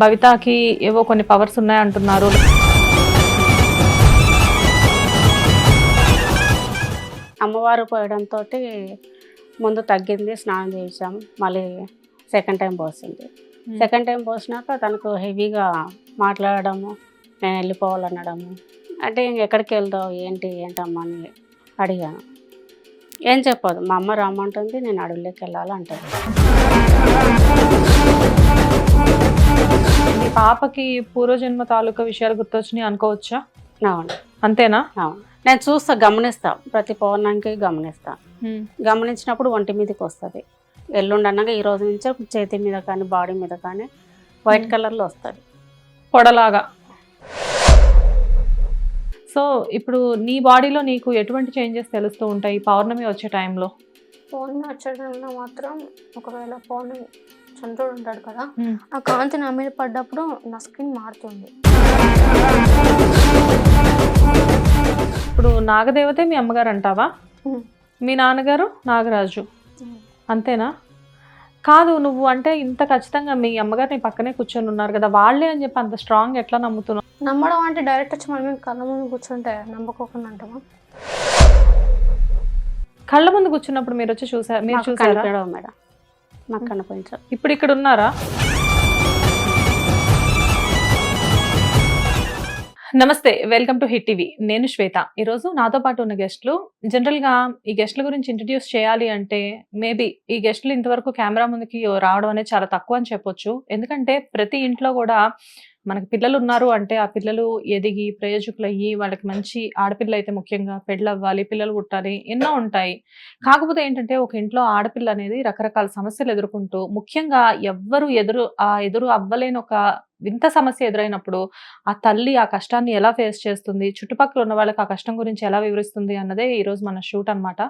భవితకి ఏవో కొన్ని పవర్స్ ఉన్నాయంటున్నారు. అమ్మవారు పోయడంతో ముందు తగ్గింది, స్నానం చేసాం. మళ్ళీ సెకండ్ టైం పోసింది. సెకండ్ టైం పోసినాక తనకు హెవీగా మాట్లాడడము, నేను వెళ్ళిపోవాలనడము. అంటే ఎక్కడికి వెళ్దావు, ఏంటమ్మా అని అడిగాను. ఏం చెప్పదు, మా అమ్మ రమ్మంటుంది, నేను అడవుల్లోకి వెళ్ళాలంటుంది. మీ పాపకి పూర్వజన్మ తాలూకా విషయాలు గుర్తొచ్చినాయి అనుకోవచ్చా? అవును. అంతేనా? అవును. నేను గమనిస్తా, ప్రతి పౌర్ణానికి గమనిస్తా. గమనించినప్పుడు ఒంటి మీదకి వస్తుంది. ఎల్లుండి అన్నాక ఈ రోజు నుంచే చేతి మీద కానీ బాడీ మీద కానీ వైట్ కలర్లో వస్తుంది, పొడలాగా. సో ఇప్పుడు నీ బాడీలో నీకు ఎటువంటి చేంజెస్ తెలుస్తూ ఉంటాయి పౌర్ణమి వచ్చే టైంలో? పౌర్ణమి వచ్చే టైంలో మాత్రం ఒకవేళ పౌర్ణమి చంద్రుడు ఉంటాడు కదా, ఆ కాంతి నా మీద పడ్డప్పుడు నా స్కిన్ మారుతుంది. ఇప్పుడు నాగదేవతే మీ అమ్మగారు అంటావా? మీ నాన్నగారు నాగరాజు, అంతేనా? కాదు, నువ్వు అంటే ఇంత ఖచ్చితంగా మీ అమ్మగారు నీ పక్కనే కూర్చొని ఉన్నారు కదా, వాళ్ళే అని చెప్పి అంత స్ట్రాంగ్ ఎట్లా నమ్ముతున్నావు? నమ్మడం అంటే డైరెక్ట్ వచ్చి మన మీద కళ్ళ ముందు కూర్చుంటే నమ్మకోకుండా అంటామా? కళ్ళ ముందు కూర్చున్నప్పుడు మీరు వచ్చి చూసారా? మీరు చూసారా మేడం? మాకు కనిపించదు. ఇప్పుడు ఇక్కడ ఉన్నారా? నమస్తే, వెల్కమ్ టు హిట్ టీవీ. నేను శ్వేత. ఈరోజు నాతో పాటు ఉన్న గెస్ట్లు, జనరల్గా ఈ గెస్ట్ల గురించి ఇంట్రడ్యూస్ చేయాలి అంటే మేబీ ఈ గెస్ట్లు ఇంతవరకు కెమెరా ముందుకి రావడం అనేది చాలా తక్కువ అని చెప్పొచ్చు. ఎందుకంటే ప్రతి ఇంట్లో కూడా మనకి పిల్లలు ఉన్నారు అంటే ఆ పిల్లలు ఎదిగి ప్రయోజకులు అయ్యి వాళ్ళకి మంచి ఆడపిల్ల అయితే ముఖ్యంగా పెళ్ళి అవ్వాలి, పిల్లలు పుట్టాలి, ఎన్నో ఉంటాయి. కాకపోతే ఏంటంటే ఒక ఇంట్లో ఆడపిల్ల అనేది రకరకాల సమస్యలు ఎదుర్కొంటూ, ముఖ్యంగా ఎవ్వరు ఎదురు అవ్వలేని ఒక వింత సమస్య ఎదురైనప్పుడు ఆ తల్లి ఆ కష్టాన్ని ఎలా ఫేస్ చేస్తుంది, చుట్టుపక్కల ఉన్న వాళ్ళకి ఆ కష్టం గురించి ఎలా వివరిస్తుంది అన్నదే ఈరోజు మన షూట్ అనమాట.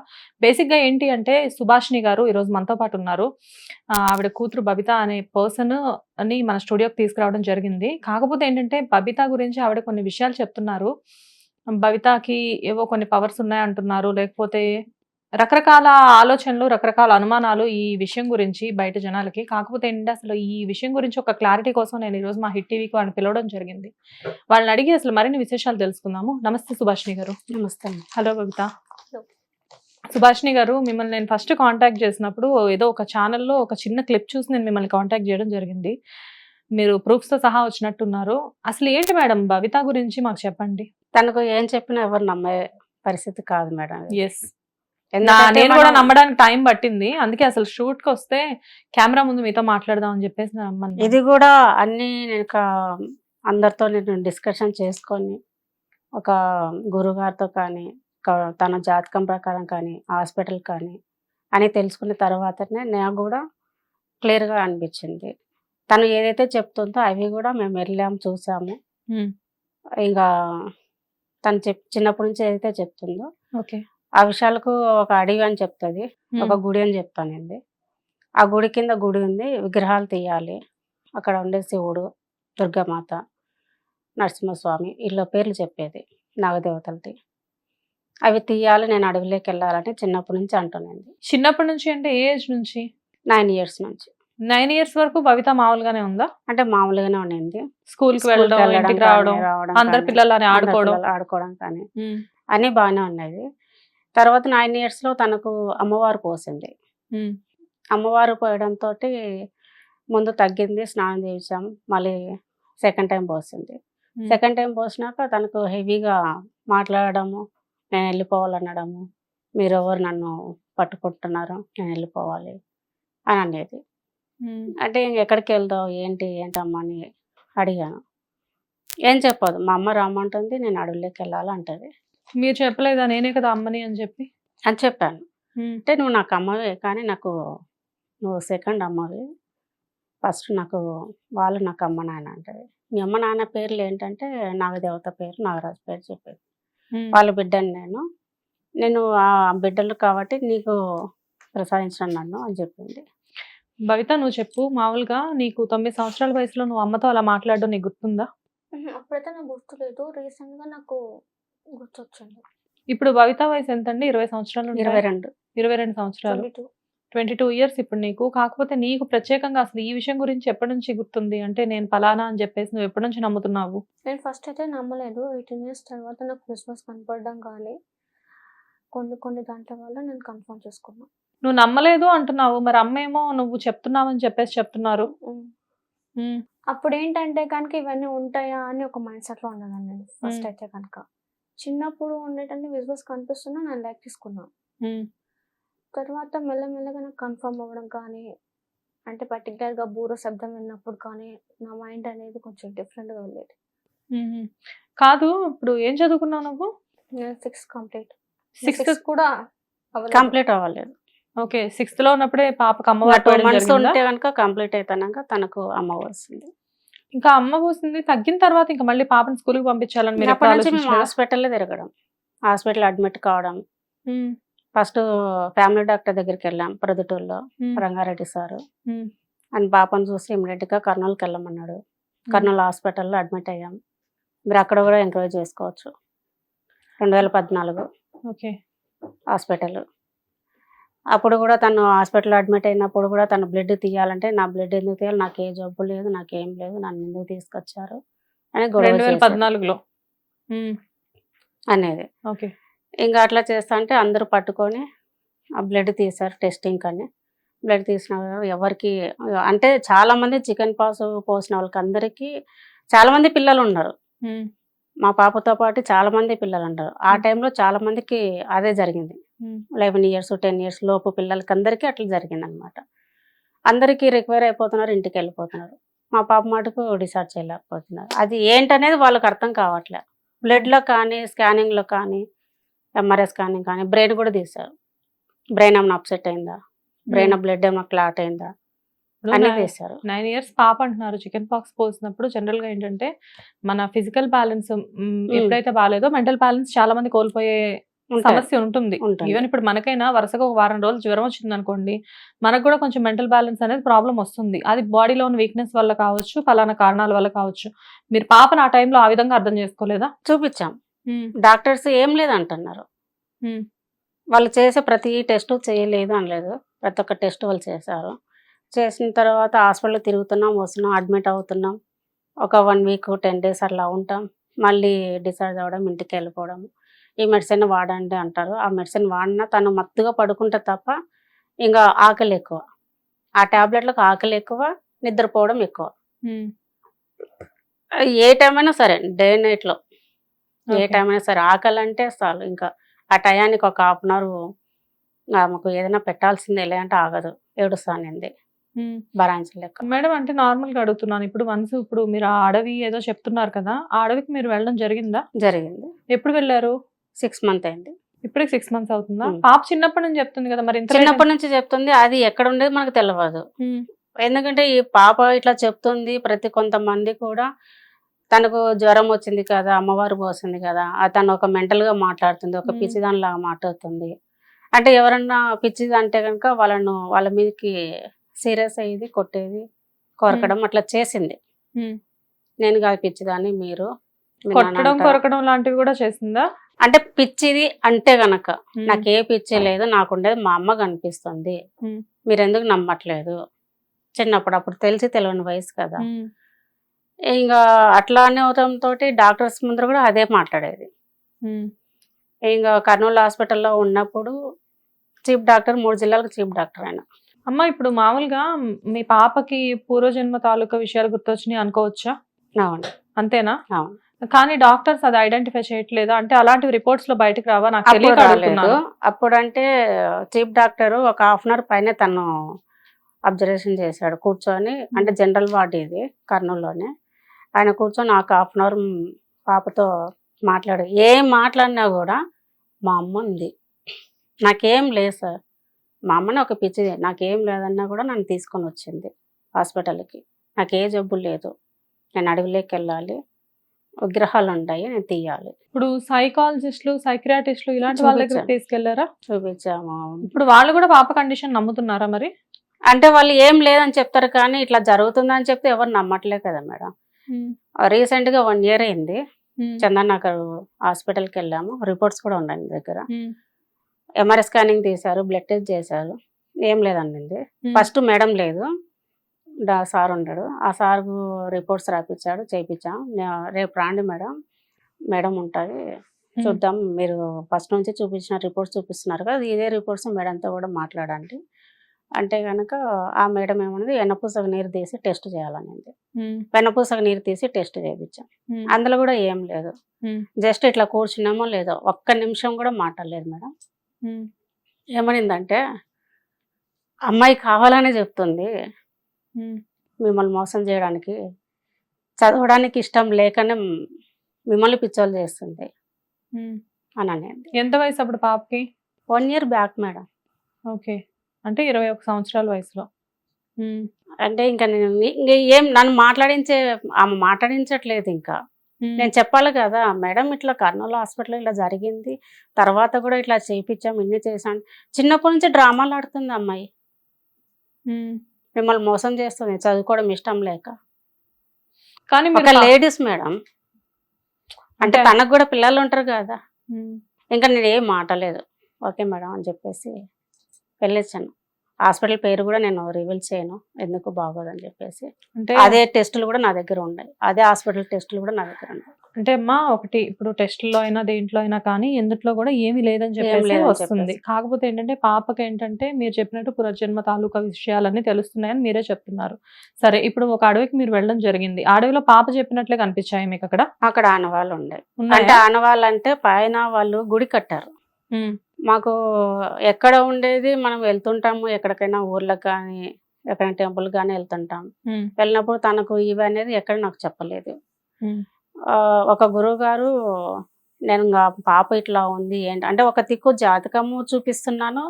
బేసిక్గా ఏంటి అంటే సుభాషిణి గారు ఈరోజు మనతో పాటు ఉన్నారు. ఆవిడ కూతురు బబిత అనే పర్సన్ అని మన స్టూడియోకి తీసుకురావడం జరిగింది. కాకపోతే ఏంటంటే బబిత గురించి ఆవిడ కొన్ని విషయాలు చెప్తున్నారు. బబితకి ఏవో కొన్ని పవర్స్ ఉన్నాయంటున్నారు, లేకపోతే రకరకాల ఆలోచనలు, రకరకాల అనుమానాలు ఈ విషయం గురించి బయట జనాలకి. కాకపోతే ఏంటంటే అసలు ఈ విషయం గురించి ఒక క్లారిటీ కోసం నేను ఈరోజు మా హిట్ టీవీకి వాళ్ళని పిలవడం జరిగింది. వాళ్ళని అడిగి అసలు మరిన్ని విశేషాలు తెలుసుకుందాము. నమస్తే సుభాషిణి గారు. నమస్తే. హలో బబిత. సుభాషిణి గారు, మిమ్మల్ని నేను ఫస్ట్ కాంటాక్ట్ చేసినప్పుడు ఏదో ఒక ఛానల్లో ఒక చిన్న క్లిప్ చూసి నేను మిమ్మల్ని కాంటాక్ట్ చేయడం జరిగింది. మీరు ప్రూఫ్స్తో సహా వచ్చినట్టున్నారు. అసలు ఏంటి మేడం బబిత గురించి మాకు చెప్పండి. తనకు ఏం చెప్పినా ఎవరు నమ్మే పరిస్థితి కాదు మేడం. ఎస్, నేను కూడా నమ్మడానికి టైం పట్టింది. అందుకే అసలు షూట్ కి వస్తే కెమెరా ముందు మీతో మాట్లాడదాం అని చెప్పేసి ఇది కూడా అన్ని నేను అందరితో నేను డిస్కషన్ చేసుకొని ఒక గురుగారితో కానీ తన జాతకం ప్రకారం కానీ హాస్పిటల్ కానీ అని తెలుసుకున్న తర్వాతనే నాకు కూడా క్లియర్గా అనిపించింది. తను ఏదైతే చెప్తుందో అవి కూడా మేము వెళ్ళాము, చూసాము. ఇంకా తను చిన్నప్పటి నుంచి ఏదైతే చెప్తుందో ఓకే ఆ విషయాలకు ఒక అడవి అని చెప్తుంది, ఒక గుడి అని చెప్తానండి. ఆ గుడి కింద గుడి ఉంది, విగ్రహాలు తీయాలి. అక్కడ ఉండే శివుడు, దుర్గామాత, నరసింహస్వామి వీళ్ళ పేర్లు చెప్పేది, నాగదేవతలది. అవి తీయాలి, నేను అడవిలోకి వెళ్ళాలని చిన్నప్పటి నుంచి అంటున్నాండి. చిన్నప్పటి నుంచి అంటే ఏ ఏజ్ నుంచి? 9 years నుంచి. 9 years వరకు బబిత మామూలుగానే ఉందా? అంటే మామూలుగానే ఉండింది. స్కూల్కి వెళ్ళడం, ఇంటికి రావడం, అందరు పిల్లలని ఆడుకోవడం కానీ అన్నీ బాగానే ఉన్నాయి. తర్వాత 9 years తనకు అమ్మవారు పోసింది. అమ్మవారు పోయడంతో ముందు తగ్గింది, స్నానం చేసాం. మళ్ళీ సెకండ్ టైం పోసింది. సెకండ్ టైం పోసినాక తనకు హెవీగా మాట్లాడడము, నేను వెళ్ళిపోవాలనడము, మీరెవరు నన్ను పట్టుకుంటున్నారు, నేను వెళ్ళిపోవాలి అని అనేది. అంటే ఎక్కడికి వెళ్దావు, ఏంటమ్మా అని అడిగాను. ఏం చెప్పదు, మా అమ్మ రమ్మంటుంది, నేను అడవుల్లోకి వెళ్ళాలంటది. మీరు చెప్పలేదా నేనే కదా అమ్మని అని చెప్పి? అని చెప్పాను. అంటే నువ్వు నాకు అమ్మవే, కానీ నువ్వు సెకండ్ అమ్మవి, ఫస్ట్ వాళ్ళు నాకు అమ్మ నాన్న అంటది. మీ అమ్మ నాన్న పేర్లు ఏంటంటే నాగదేవత పేరు, నాగరాజు పేరు చెప్పేది. వాళ్ళ బిడ్డని నేను ఆ బిడ్డలు కాబట్టి నీకు ప్రసాదించడం నన్ను అని చెప్పింది. బబిత నువ్వు చెప్పు, మామూలుగా నీకు 9 సంవత్సరాల వయసులో నువ్వు అమ్మతో అలా మాట్లాడడం నీకు గుర్తుందా? అప్పుడైతే నాకు గుర్తులేదు, రీసెంట్గా నాకు గుర్తొచ్చింది. ఇప్పుడు బబిత వయసు ఎంతండి? 20 సంవత్సరాలు? 22. 22 సంవత్సరాలు. 22 ఇయర్స్ ఇప్పుడు నీకు. కాకపోతే నీకు ప్రత్యేకంగా అసలు ఈ విషయం గురించి ఎప్పటి నుంచి గుర్తుంది? అంటే నేను పలానా అని చెప్పేసి నువ్వు ఎప్పటి నుంచి నమ్ముతున్నావు? నేను ఫస్ట్ అయితే నమ్మలేదు. 18 ఇయర్స్ తర్వాత నాకు క్రిస్మస్ కనపడడం కానీ కొన్ని దాంట్ల వల్ల నేను కన్ఫర్మ్ చేసుకున్నా. నువ్వు నమ్మలేదు అంటున్నావు. మరి అమ్మేమో నువ్వు చెప్తున్నావని చెప్పేసి చెప్తున్నారు. హ్మ్. అప్పుడేంటంటే కనుక ఇవన్నీ ఉంటాయా అని ఒక మైండ్ సెట్‌లో ఉండేదాన్ని నేను. ఫస్ట్ అయితే కనుక. చిన్నప్పుడు ఉండేటన్ని విజువల్స్ కనిపిస్తున్నా నేను లైక్ తీసుకున్నా. హ్మ్. తర్వాత మెల్లమెల్లగా నాకు కన్ఫర్మ్ అవ్వడం కానీ, అంటే పర్టిక్యులర్‌గా బూర శబ్దం విన్నప్పుడు కానీ, నా మైండ్ అనేది కొంచెం డిఫరెంట్‌గా వెళ్ళేది. హుహు. కాదు, ఇప్పుడు ఏం చదువుకున్నావు నువ్వు? నేను 6 కంప్లీట్. సిక్స్త్ 6 కూడా అవ్వలేదు. కంప్లీట్ అవ్వలేదు. ఓకే. 6థ్‌లో ఉన్నప్పుడే పాపకు అమ్మ 2 పోయడం మంత్స్ జరిగిందా? ఉంటే కనుక కంప్లీట్ అయిపోయినాక తనకు అమ్మ వస్తుంది. ఇంకా అమ్మ పోసింది తగ్గిన తర్వాత ఇంకా మళ్ళీ పాపని స్కూల్‌కి పంపించాలని మీరు ఎప్పుడు అప్పటి నుంచి మేము ఆలోచించలేదా? హాస్పిటల్లో తిరగడం, హాస్పిటల్ అడ్మిట్ కావడం. హ్మ్. ఫస్ట్ ఫ్యామిలీ డాక్టర్ దగ్గరికి వెళ్ళాం ప్రొద్దుటూరులో, హ్మ్. రంగారెడ్డి సారు. హ్మ్. అండ్ పాపను చూసి ఇమ్మీడియట్గా కర్నూలుకి వెళ్ళమన్నాడు. కర్నూలు హాస్పిటల్లో అడ్మిట్ అయ్యాం. మీరు అక్కడ కూడా ఎంక్వైరీ చేసుకోవచ్చు. 2014 ఓకే. హాస్పిటల్. అప్పుడు కూడా తను హాస్పిటల్లో అడ్మిట్ అయినప్పుడు కూడా తను బ్లడ్ తీయాలంటే, నా బ్లడ్ ఎందుకు తీయాలి, నాకు ఏ జబ్బు లేదు, నాకేం లేదు, నన్ను ఎందుకు తీసుకొచ్చారు అని గొడవ చేశాడు 2014లో. హ్మ్. అనేది. ఓకే. ఇంకా అట్లా చేస్తా అంటే అందరూ పట్టుకొని ఆ బ్లడ్ తీశారు టెస్టింగ్ అని. బ్లడ్ తీసిన ఎవరికి అంటే చాలామంది చికెన్ పాక్స్ పోసిన వాళ్ళకి అందరికీ చాలామంది పిల్లలు ఉన్నారు. హ్మ్. మా పాపతో పాటు చాలామంది పిల్లలు ఉన్నారు. ఆ టైంలో చాలామందికి అదే జరిగింది. హ్మ్. 11 ఇయర్స్ 10 ఇయర్స్ లోపు పిల్లలకి అందరికీ అట్లా జరిగిందనమాట. అందరికీ రికవర్ అయిపోతున్నారు, ఇంటికి వెళ్ళిపోతున్నారు. మా పాప మటుకు డిశ్చార్జ్ చేయలేకపోతున్నారు. అది ఏంటనేది వాళ్ళకి అర్థం కావట్లే. బ్లడ్లో కానీ, స్కానింగ్లో కానీ, ఎంఆర్ఐ స్కానింగ్ కానీ, బ్రెయిన్ కూడా తీశారు. బ్రెయిన్ ఏమైనా అప్సెట్ అయిందా, బ్రెయిన్ బ్లడ్ ఏమైనా క్లాట్ అయిందా ఇప్పుడు అన్నీ 9 తీశారు. ఇయర్స్ పాప అంటున్నారు. చికెన్ పాక్స్ పోసినప్పుడు జనరల్‌గా ఏంటంటే మన ఫిజికల్ బ్యాలెన్స్ ఎప్పుడైతే బాలేదో మెంటల్ బ్యాలెన్స్ చాలా మంది కోల్పోయే ఉంటుంది. సమస్య ఉంటుంది. ఉంటుంది. ఈవెన్ ఇప్పుడు మనకైనా వరుసగా ఒక వారం రోజులు జ్వరం వచ్చిందనుకోండి, మనకు కూడా కొంచెం మెంటల్ బ్యాలెన్స్ అనేది ప్రాబ్లమ్ వస్తుంది. అది బాడీలో ఉన్న వీక్‌నెస్ వల్ల కావచ్చు, పలానా కారణాల వల్ల కావచ్చు. మీరు పాపను ఆ టైంలో ఆ విధంగా అర్థం చేసుకోలేదా? చూపించాం. హ్మ్. డాక్టర్స్ ఏం లేదంటున్నారు. హ్మ్. వాళ్ళు చేసే ప్రతి టెస్ట్ చేయలేదు అనలేదు. ప్రతి ఒక్క టెస్ట్ వాళ్ళు చేశారు. చేసిన తర్వాత హాస్పిటల్‌లో తిరుగుతున్నాం, వస్తున్నాం, అడ్మిట్ అవుతున్నాం. ఒక 1 వీక్ 10 డేస్ అట్లా ఉంటాం. మళ్ళీ డిశ్చార్జ్ అవ్వడం, ఇంటికి వెళ్ళిపోవడం. ఈ మెడిసిన్ వాడండి అంటారు. ఆ మెడిసిన్ వాడినా తను మత్తుగా పడుకుంటే తప్ప ఇంకా ఆకలి ఎక్కువ. ఆ టాబ్లెట్‌లకు ఆకలి ఎక్కువ, నిద్రపోవడం ఎక్కువ. హ్మ్. ఏ టైం అయినా సరే డే నైట్‌లో ఏ ఓకే. టైం అయినా సరే ఆకలంటే చాలు ఇంకా ఆ టయానికి ఒక హాఫ్ అన్ అవర్ ఆమెకు ఏదైనా పెట్టాల్సిందే, లేదంటే ఆగదు. ఏడుస్తానంది హ్మ్. భరాయించలేక. మేడం, అంటే నార్మల్‌గా అడుగుతున్నాను. ఇప్పుడు మీరు ఆ అడవి ఏదో చెప్తున్నారు కదా! ఆ అడవికి మీరు వెళ్ళడం జరిగిందా? జరిగింది. ఎప్పుడు వెళ్లారు? 6 మంత్ అయింది. ఇప్పటికి 6 మంత్స్ అవుతుందా? హ్మ్. పాప చిన్నప్పటి నుంచి చెప్తుంది కదా! మరి ఇంత లేట్ చిన్నప్పటి నుంచి చెప్తుంది. అది ఎక్కడ ఉండేది మనకు తెలవదు. హ్మ్. ఎందుకంటే ఈ పాప ఇట్లా చెప్తుంది. కొంతమంది కూడా తనకు జ్వరం వచ్చింది కదా, అమ్మవారు పోసింది కదా, తను ఒక మెంటల్‌గా మాట్లాడుతుంది, ఒక హ్మ్. పిచ్చిదానిలాగా మాట్లాడుతుంది. అంటే ఎవరన్నా పిచ్చిది అంటే గనుక వాళ్ళ మీదకి సీరియస్ అయ్యేది, కొట్టేది, కొరకడం అట్లా చేసింది. హ్మ్. నేను కాదు పిచ్చిదాన్ని, మీరు మీ నాన్న కొట్టడం, అంటారు. కొరకడం లాంటివి కూడా చేసిందా? అంటే పిచ్చిది అంటే గనక హ్మ్. నాకే పిచ్చి లేదు, నాకుండేది మా అమ్మ కనిపిస్తుంది, హ్మ్. మీరెందుకు నమ్మట్లేదు. చిన్నప్పుడు అప్పుడు తెలిసి తెలియని వయసు కదా. హ్మ్. ఇంకా అట్లానే అవడంతో డాక్టర్స్ ముందర కూడా అదే మాట్లాడేది. హ్మ్. ఇంకా కర్నూలు హాస్పిటల్లో ఉన్నప్పుడు చీఫ్ డాక్టర్, 3 జిల్లాలకు చీఫ్ డాక్టర్ ఆయన. అమ్మ, ఇప్పుడు మామూలుగా మీ పాపకి పూర్వజన్మ తాలూకా విషయాలు గుర్తొచ్చినాయి అనుకోవచ్చా? అవును. అంతేనా? అవును. కానీ డాక్టర్స్ అది ఐడెంటిఫై చేయట్లేదా? అంటే అలాంటివి రిపోర్ట్స్‌లో బయటకు రావా? నాకు అప్పుడు తెలియక రాలేదు. అడుగుతున్నాను. అప్పుడంటే చీఫ్ డాక్టర్ ఒక హాఫ్ అన్ అవర్ పైన తను అబ్జర్వేషన్ చేశాడు కూర్చొని. అంటే జనరల్ వార్డ్ ఇది కర్నూలులోనే. ఆయన కూర్చొని నాకు హాఫ్ అన్ అవర్ పాపతో మాట్లాడు. ఏం మాట్లాడినా కూడా మా అమ్మ ఉంది, నాకేం లేదు సార్, మా అమ్మని ఒక పిచ్చిది, నాకేం లేదన్నా కూడా నన్ను తీసుకొని వచ్చింది హాస్పిటల్కి. నాకు ఏ జబ్బు లేదు, నేను అడవిలోకి వెళ్ళాలి, విగ్రహాలు ఉంటాయి, నేను తీయాలి. ఇప్పుడు సైకాలజిస్టులు, సైకియాట్రిస్టులు ఇలాంటి వాళ్ళ దగ్గరికి తీసుకెళ్లారా? చూపించాము. ఇప్పుడు వాళ్ళు కూడా పాప కండిషన్ నమ్ముతున్నారా మరి? అంటే వాళ్ళు ఏం లేదని చెప్తారు కానీ ఇట్లా జరుగుతుందని చెప్తే ఎవరు నమ్మట్లే కదా మేడం. రీసెంట్గా 1 ఇయర్ అయింది. చందనగర్ హాస్పిటల్కి వెళ్ళాము. రిపోర్ట్స్ కూడా ఉన్నాయి నా దగ్గర. ఎంఆర్ఐ స్కానింగ్ తీశారు, బ్లడ్ టెస్ట్ చేశారు. ఏం లేదండి. ఫస్ట్ మేడం లేదు, సార్ ఉన్నాడు. ఆ సార్ రిపోర్ట్స్ రాపించాడు, చేయించాం. రేపు రాండి మేడం, మేడం ఉంటుంది, చూద్దాం, మీరు ఫస్ట్ నుంచి చూపించిన రిపోర్ట్స్ చూపిస్తున్నారు కదా, ఇదే రిపోర్ట్స్ మేడంతో కూడా మాట్లాడండి అంటే కనుక ఆ మేడం ఏమన్నది వెన్నపూసకు నీరు తీసి టెస్ట్ చేయాలనేది. వెన్నపూసకు నీరు తీసి టెస్ట్ చేయించాం. అందులో కూడా ఏం లేదు. జస్ట్ ఇట్లా కూర్చున్నామో లేదో, ఒక్క నిమిషం కూడా మాట్లాడలేదు మేడం. ఏమనిందంటే, అమ్మాయి కావాలనే చెప్తుంది మిమ్మల్ని మోసం చేయడానికి, చదవడానికి ఇష్టం లేకనే మిమ్మల్ని పిచ్చోలు చేస్తుంది అని అనేది. ఎంత వయసు అప్పుడు పాపకి? 1 year బ్యాక్ మేడం. ఓకే, అంటే 21 సంవత్సరాల వయసులో. అంటే ఇంకా నేను ఏం నన్ను ఆమె మాట్లాడించట్లేదు. ఇంకా నేను చెప్పాలి కదా మేడం, ఇట్లా కర్నూలు హాస్పిటల్ ఇలా జరిగింది, తర్వాత కూడా ఇట్లా చేయించాం, ఇన్ని చేశాను. చిన్నప్పటి నుంచి డ్రామాలు ఆడుతుంది అమ్మాయి, మిమ్మల్ని మోసం చేస్తుంది చదువుకోవడం ఇష్టం లేక. కానీ ఒక లేడీస్ మేడం, అంటే తనకు కూడా పిల్లలు ఉంటారు కదా. ఇంకా నేను ఏం మాటలేదు, ఓకే మేడం అని చెప్పేసి వెళ్ళొచ్చాను. హాస్పిటల్ పేరు కూడా నేను రివీల్ చేయను, ఎందుకు బాగోదని చెప్పేసి. అంటే అదే టెస్టులు కూడా నా దగ్గర ఉన్నాయి, అదే హాస్పిటల్ టెస్టులు కూడా నా దగ్గర ఉన్నాయి. అంటే అమ్మా ఒకటి, ఇప్పుడు టెస్టుల్లో అయినా దేంట్లో అయినా కానీ ఎందుట్లో కూడా ఏమీ లేదని చెప్పేసి వస్తుంది. కాకపోతే ఏంటంటే పాపకి ఏంటంటే మీరు చెప్పినట్టు పునర్జన్మ తాలూకా విషయాలన్నీ తెలుస్తున్నాయని మీరే చెప్తున్నారు. సరే, ఇప్పుడు ఒక అడవికి మీరు వెళ్ళడం జరిగింది, అడవిలో పాప చెప్పినట్లే కనిపించాయి మీకు అక్కడ? అక్కడ ఆనవాళ్ళు ఉండే. అంటే ఆనవాళ్ళు అంటే పైన వాళ్ళు గుడి కట్టారు. మాకు ఎక్కడ ఉండేది, మనం వెళ్తుంటాము ఎక్కడికైనా ఊర్లకు కానీ ఎక్కడైనా టెంపుల్ కానీ వెళ్తుంటాం. వెళ్ళినప్పుడు తనకు ఇవి అనేది ఎక్కడ నాకు చెప్పలేదు. ఒక గురువు గారు, నేను పాప ఇట్లా ఉంది ఏంటి అంటే, ఒక దిక్కు జాతకము చూపిస్తున్నాను,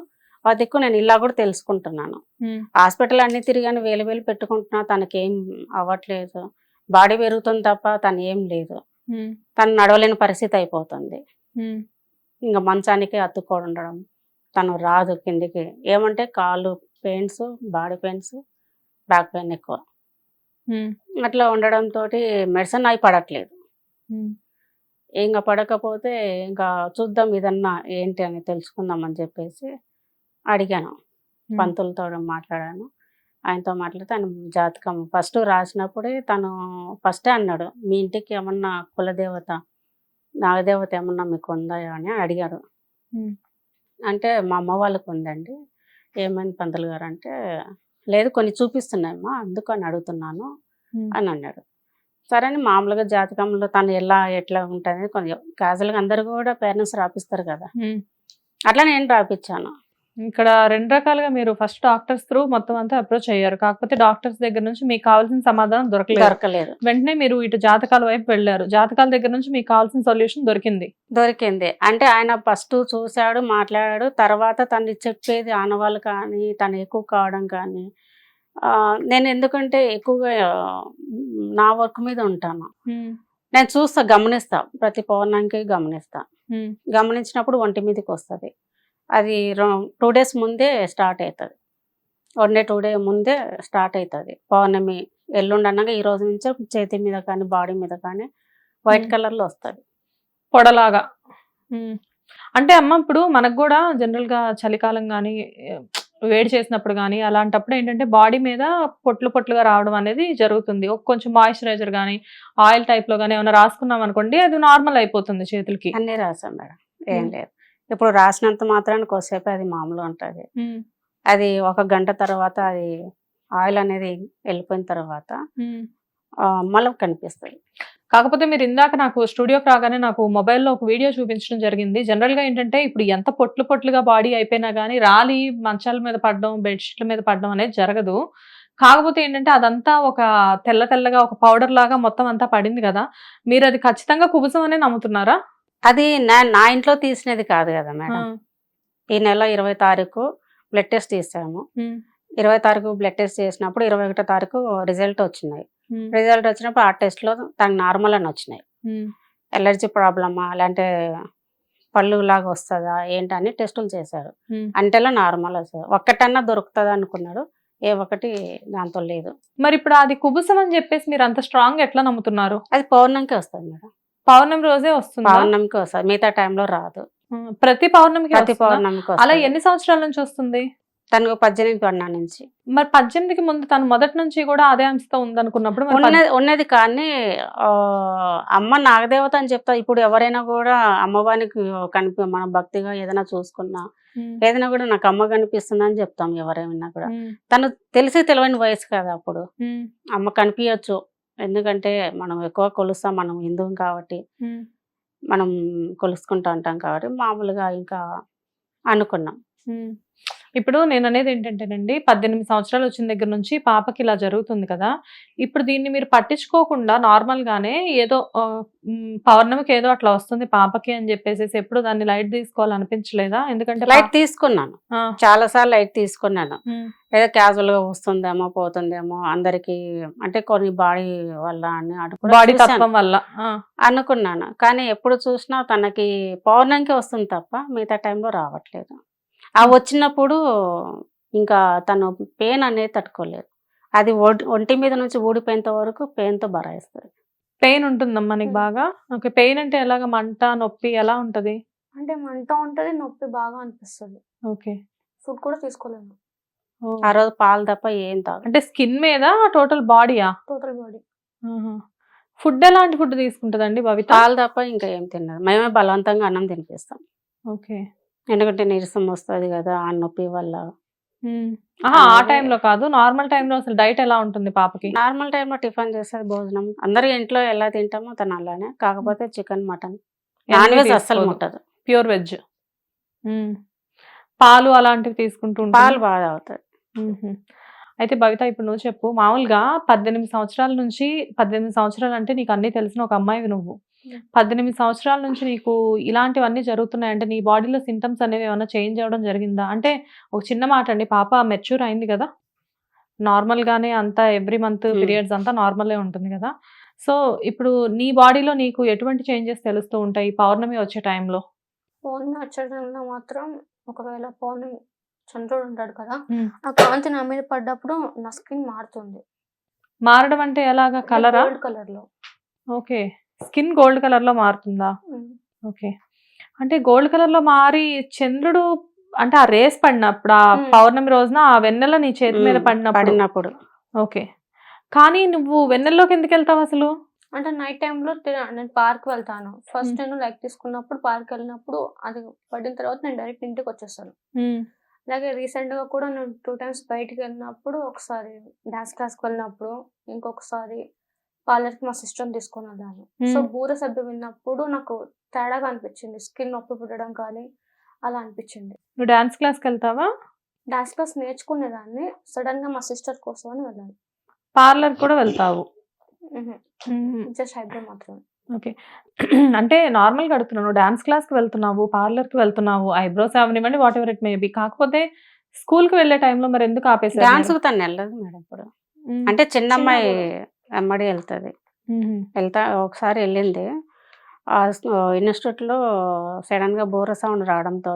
ఒక దిక్కు నేను ఇలా కూడా తెలుసుకుంటున్నాను. హాస్పిటల్ అన్ని తిరిగాను, వేలు పెట్టుకుంటున్నా, తనకేం అవ్వట్లేదు, బాడీ పెరుగుతుంది తప్ప తను ఏం లేదు. తను నడవలేని పరిస్థితి అయిపోతుంది. ఇంకా మంచానికి అతుక్కొని ఉండడం, తను రాదు కిందికి. ఏమంటే కాళ్ళు pains, body pains, back pain ఎక్కువ. అట్లా ఉండడంతో మెడిసిన్ అవి పడట్లేదు. ఇంకా పడకపోతే ఇంకా చూద్దాం ఇదన్నా ఏంటి అని తెలుసుకుందామని చెప్పేసి అడిగాను. పంతులతో మాట్లాడాను, ఆయనతో మాట్లాడితే ఆయన జాతకం ఫస్ట్ రాసినప్పుడే తను ఫస్టే అన్నాడు, మీ ఇంటికి ఏమన్నా కులదేవత నాగదేవత ఏమన్నా మీకు ఉందా అని అడిగారు. అంటే మా అమ్మ వాళ్ళకు ఉందండి. ఏమైంది పంతులు గారు అంటే, లేదు కొన్ని చూపిస్తున్నాయమ్మా అందుకని అడుగుతున్నాను అని అన్నాడు. సరే అని మామూలుగా జాతకంలో తను ఎట్లా ఉంటుంది కొంచెం క్యాజువల్గా అందరు కూడా పేరెంట్స్ రాపిస్తారు కదా, అట్లా నేను రాపించాను. ఇక్కడ 2 రకాలుగా మీరు ఫస్ట్ డాక్టర్స్ త్రూ మొత్తం అంతా అప్రోచ్ అయ్యారు. కాకపోతే డాక్టర్స్ దగ్గర నుంచి మీకు కావాల్సిన సమాధానం దొరకలేదు. వెంటనే మీరు ఇటు జాతకాల వైపు వెళ్ళారు. జాతకాల దగ్గర నుంచి మీకు కావాల్సిన సొల్యూషన్ దొరికింది. అంటే ఆయన ఫస్ట్ చూశాడు, మాట్లాడాడు. తర్వాత తను చెప్పేది ఆనవాళ్ళు కానీ, తను ఎక్కువ కావడం కానీ, నేను ఎందుకంటే ఎక్కువగా నా వర్క్ మీద ఉంటాను, నేను గమనిస్తా, ప్రతి పౌర్ణానికి గమనించినప్పుడు ఒంటి మీదకి వస్తుంది. అది 2 days ముందే స్టార్ట్ అవుతుంది, 1 day 2 day ముందే స్టార్ట్ అవుతుంది. పౌర్ణమి ఎల్లుండి అన్నాక ఈ రోజు నుంచే చేతి మీద కానీ బాడీ మీద కానీ వైట్ కలర్లో వస్తుంది పొడలాగా. అంటే అమ్మ ఇప్పుడు మనకు కూడా జనరల్గా చలికాలం కానీ వేడి చేసినప్పుడు కానీ అలాంటప్పుడు ఏంటంటే బాడీ మీద పొట్లుగా రావడం అనేది జరుగుతుంది. కొంచెం మాయిశ్చరైజర్ కానీ ఆయిల్ టైప్లో కానీ ఏమైనా రాసుకున్నాం అనుకోండి, అది నార్మల్ అయిపోతుంది చేతులకి. అన్నీ రాసాం మేడం, ఏం లేదు. ఇప్పుడు రాసినంత మాత్రానికి కొద్దిసేపు అది మామూలు ఉంటుంది. అది 1 గంట తర్వాత అది ఆయిల్ అనేది వెళ్ళిపోయిన తర్వాత మళ్ళీ కనిపిస్తుంది. కాకపోతే మీరు ఇందాక నాకు స్టూడియోకి రాగానే నాకు మొబైల్లో ఒక వీడియో చూపించడం జరిగింది. జనరల్గా ఏంటంటే ఇప్పుడు ఎంత పొట్లుగా బాడీ అయిపోయినా కానీ రాలి మంచాల మీద పడడం, బెడ్షీట్ల మీద పడడం అనేది జరగదు. కాకపోతే ఏంటంటే అదంతా ఒక తెల్లగా ఒక పౌడర్ లాగా మొత్తం అంతా పడింది కదా, మీరు అది ఖచ్చితంగా కుబుసం అనే నమ్ముతున్నారా? అది నా ఇంట్లో తీసినది కాదు కదా మేడం. ఈ నెల 20వ తారీఖు బ్లడ్ టెస్ట్ తీసాము. 20వ తారీఖు బ్లడ్ టెస్ట్ చేసినప్పుడు 21వ తారీఖు రిజల్ట్ వచ్చినాయి. రిజల్ట్ వచ్చినప్పుడు ఆ టెస్ట్లో తనకు నార్మల్ అని వచ్చినాయి. ఎలర్జీ ప్రాబ్లమా లేదంటే పళ్ళు లాగా వస్తుందా ఏంటని టెస్టులు చేశారు. అంటేలా నార్మల్ వస్తుంది. ఒక్కటన్నా దొరుకుతుంది అనుకున్నాడు, ఏ ఒక్కటి దాంతో లేదు. మరి ఇప్పుడు అది కుబుసం అని చెప్పేసి మీరు అంత స్ట్రాంగ్ ఎట్లా నమ్ముతున్నారు? అది పౌర్ణమికి వస్తుంది మేడం. పౌర్ణమి రోజే వస్తుంది? పౌర్ణమికి వస్తుంది, మిగతా టైంలో రాదు. ప్రతి పౌర్ణమికి వస్తుంది. అలా ఎన్ని సంవత్సరాల నుంచి వస్తుంది? తనకు 18 పడినా నుంచి మరి 18కి ముందు తను మొదటి నుంచి కూడా అదే అంశతో ఉందనుకున్నప్పుడు మరి ఉన్నది కానీ అమ్మ నాగదేవత అని చెప్తా. ఇప్పుడు ఎవరైనా కూడా అమ్మవారికి మన భక్తిగా ఏదైనా చూసుకున్నా ఏదైనా కూడా నాకు అమ్మ కనిపిస్తుంది అని చెప్తాం ఎవరైనా కూడా. తను తెలియని వయసు కదా అప్పుడు. అమ్మ కనిపించచ్చు, ఎందుకంటే మనం ఎక్కువ కొలుస్తాం, మనం హిందువు కాబట్టి మనం కొలుసుకుంటూ ఉంటాం కాబట్టి మామూలుగా ఇంకా అనుకున్నాం. ఇప్పుడు నేను అనేది ఏంటంటేనండి, 18 సంవత్సరాలు వచ్చిన దగ్గర నుంచి పాపకి ఇలా జరుగుతుంది కదా, ఇప్పుడు దీన్ని మీరు పట్టించుకోకుండా నార్మల్ గానే ఏదో పౌర్ణమికి ఏదో అట్లా వస్తుంది పాపకి అని చెప్పేసి ఎప్పుడు దాన్ని లైట్ తీసుకోవాలనిపించలేదా? ఎందుకంటే లైట్ తీసుకున్నాను, చాలా సార్లు లైట్ తీసుకున్నాను. ఏదో క్యాజువల్ గా వస్తుందేమో పోతుందేమో అందరికి, అంటే కొన్ని బాడీ వల్ల అని బాడీ తత్వం వల్ల అనుకున్నాను. కానీ ఎప్పుడు చూసినా తనకి పౌర్ణమికి వస్తుంది తప్ప మిగతా టైంలో రావట్లేదు. ఆ వచ్చినప్పుడు ఇంకా తను పెయిన్ అనేది తట్టుకోలేదు. అది ఒంటి మీద నుంచి ఊడిపోయేంత వరకు పెయిన్ తో బరాయిస్తుంది. పెయిన్ ఉంటుందమ్మా నీకు బాగా? ఓకే. పెయిన్ అంటే ఎలాగ? మంట, నొప్పి ఎలా ఉంటది? అంటే మంట ఉంటది, నొప్పి బాగా అనిపిస్తుంది. ఓకే. ఫుడ్ కూడా తీసుకోలేను ఆ రోజు, పాలు తప్ప ఏం తాగు. అంటే స్కిన్ మీద టోటల్ బాడీయా? Total body. ఫుడ్ ఎలాంటి ఫుడ్ తీసుకుంటదండి భవిత? పాలు తప్ప ఇంకా ఏం తిన్నది. మేమే బలవంతంగా అన్నం తినిపిస్తాం. ఓకే. ఎందుకంటే నీరసం వస్తుంది కదా ఆ నొప్పి వల్ల. ఆ టైంలో కాదు, నార్మల్ టైంలో అసలు డైట్ ఎలా ఉంటుంది పాపకి? నార్మల్ టైంలో టిఫిన్ చేస్తుంది, భోజనం అందరూ ఇంట్లో ఎలా తింటామో తను అలానే. కాకపోతే చికెన్, మటన్, నాన్ వెజ్ అస్సలు ముట్టదు. Pure veg. పాలు అలాంటివి తీసుకుంటూ పాలు బాగా అవుతుంది. అయితే భవిత, ఇప్పుడు నువ్వు చెప్పు, మామూలుగా 18 సంవత్సరాల నుంచి, 18 సంవత్సరాలు అంటే నీకు అన్ని తెలిసిన ఒక అమ్మాయివి నువ్వు. 18 సంవత్సరాల నుంచి నీకు ఇలాంటివన్నీ జరుగుతున్నాయి అంటే నీ బాడీలో సింటమ్స్ అనేవి ఏమైనా చేంజ్ అవ్వడం జరిగిందా? అంటే ఒక చిన్న మాట అండి, పాప మెచ్యూర్ అయింది కదా, నార్మల్ గానే అంతా ఎవ్రీ మంత్ పీరియడ్స్ అంతా నార్మలే ఉంటుంది కదా. సో ఇప్పుడు నీ బాడీలో నీకు ఎటువంటి చేంజెస్ తెలుస్తూ ఉంటాయి పౌర్ణమి వచ్చే టైంలో? పౌర్ణమి వచ్చే టైంలో మాత్రం, ఒకవేళ పౌర్ణమి చంద్రుడు ఉంటాడు కదా, ఆ కాంతి నా మీద పడ్డప్పుడు నా స్కిన్ మారుతుంది. మారడం అంటే ఎలాగా? కలరా? గోల్డ్ కలర్ లో. ఓకే. స్కిన్ గోల్డ్ కలర్ లో మారుతుందా? ఓకే. అంటే గోల్డ్ కలర్ లో మారి చంద్రుడు అంటే ఆ రేస్ పడినప్పుడు, ఆ పౌర్ణమి రోజున ఆ వెన్నెల నీ చేతి మీద పడినప్పుడు. ఓకే. కానీ నువ్వు వెన్నెల్లోకి ఎందుకు వెళ్తావు అసలు? అంటే నైట్ టైంలో నేను పార్క్ వెళ్తాను. ఫస్ట్ నేను లైక్ తీసుకున్నప్పుడు పార్క్ వెళ్ళినప్పుడు అది పడిన తర్వాత నేను డైరెక్ట్ ఇంటికి వచ్చేస్తాను. అలాగే రీసెంట్ గా కూడా నేను 2 times బయటికి వెళ్ళినప్పుడు, ఒకసారి డాన్స్ క్లాస్కి వెళ్ళినప్పుడు, ఇంకొకసారి పార్లర్ కి మా సిస్టర్ తీసుకొని వెళ్ళాను. సో బూర శబ్దం విన్నప్పుడు నాకు తేడాగా అనిపించింది, స్కిన్ నొప్పి పుట్టడం కానీ అలా అనిపించింది. నువ్వు డాన్స్ క్లాస్కి వెళ్తావా? డాన్స్ క్లాస్ నేర్చుకునేదాన్ని, సడన్ గా మా సిస్టర్ కోసం అని వెళ్ళాను. పార్లర్ కూడా వెళ్తావు? జస్ట్ ఐబ్రో మాత్రమే. ఓకే. అంటే నార్మల్గా అడుగుతున్నాను, డాన్స్ క్లాస్కి వెళ్తున్నావు, పార్లర్కి వెళ్తున్నావు, ఐబ్రోస్ అవనివ్వండి, what ever it may be, కాకపోతే స్కూల్కి వెళ్ళే టైంలో మరి ఎందుకు ఆపేసారు? డాన్స్ తను వెళ్ళదు మేడం ఇప్పుడు. అంటే చిన్న అమ్మాయి అమ్మడి వెళ్తుంది. ఒకసారి వెళ్ళింది ఇన్స్టిట్యూట్ లో, సడన్ గా బోర సౌండ్ రావడంతో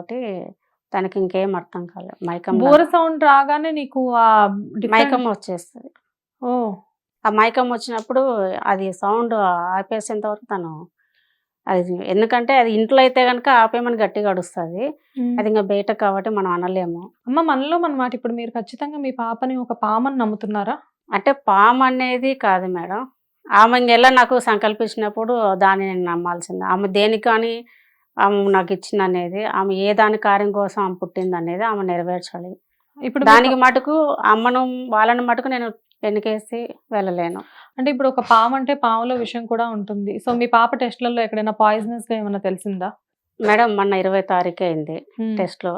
తనకి ఇంకేం అర్థం కాలేదు. బోర సౌండ్ రాగానే నీకు మైకం వచ్చేస్తుంది. ఆ మైకం వచ్చినప్పుడు అది సౌండ్ ఆపేసేంత వరకు తను అది, ఎందుకంటే అది ఇంట్లో అయితే కనుక ఆపేమని గట్టిగా అడుస్తుంది, అది ఇంకా బయట కాబట్టి మనం అనలేము. అమ్మ మనలో మన మాట, ఇప్పుడు మీరు ఖచ్చితంగా మీ పాపని ఒక పామని నమ్ముతున్నారా? అంటే పాము అనేది కాదు మేడం, ఆమె ఎలా నాకు సంకల్పించినప్పుడు దాన్ని నేను నమ్మాల్సిందే. ఆమె దేనికి కానీ ఆమె నాకు ఇచ్చింది అనేది, ఆమె ఏ దాని కార్యం కోసం ఆమె పుట్టింది అనేది ఆమె నెరవేర్చాలి. ఇప్పుడు దానికి మటుకు అమ్మను వాళ్ళని మటుకు నేను వెనకేసి వెళ్ళలేను. అంటే ఇప్పుడు ఒక పాము అంటే పాములో విషయం కూడా ఉంటుంది. సో మీ పాప టెస్ట్లలో ఎక్కడైనా పాయిజనస్ గా ఏమైనా తెలిసిందా? మేడం మొన్న 20 తారీఖు అయింది టెస్ట్ లో,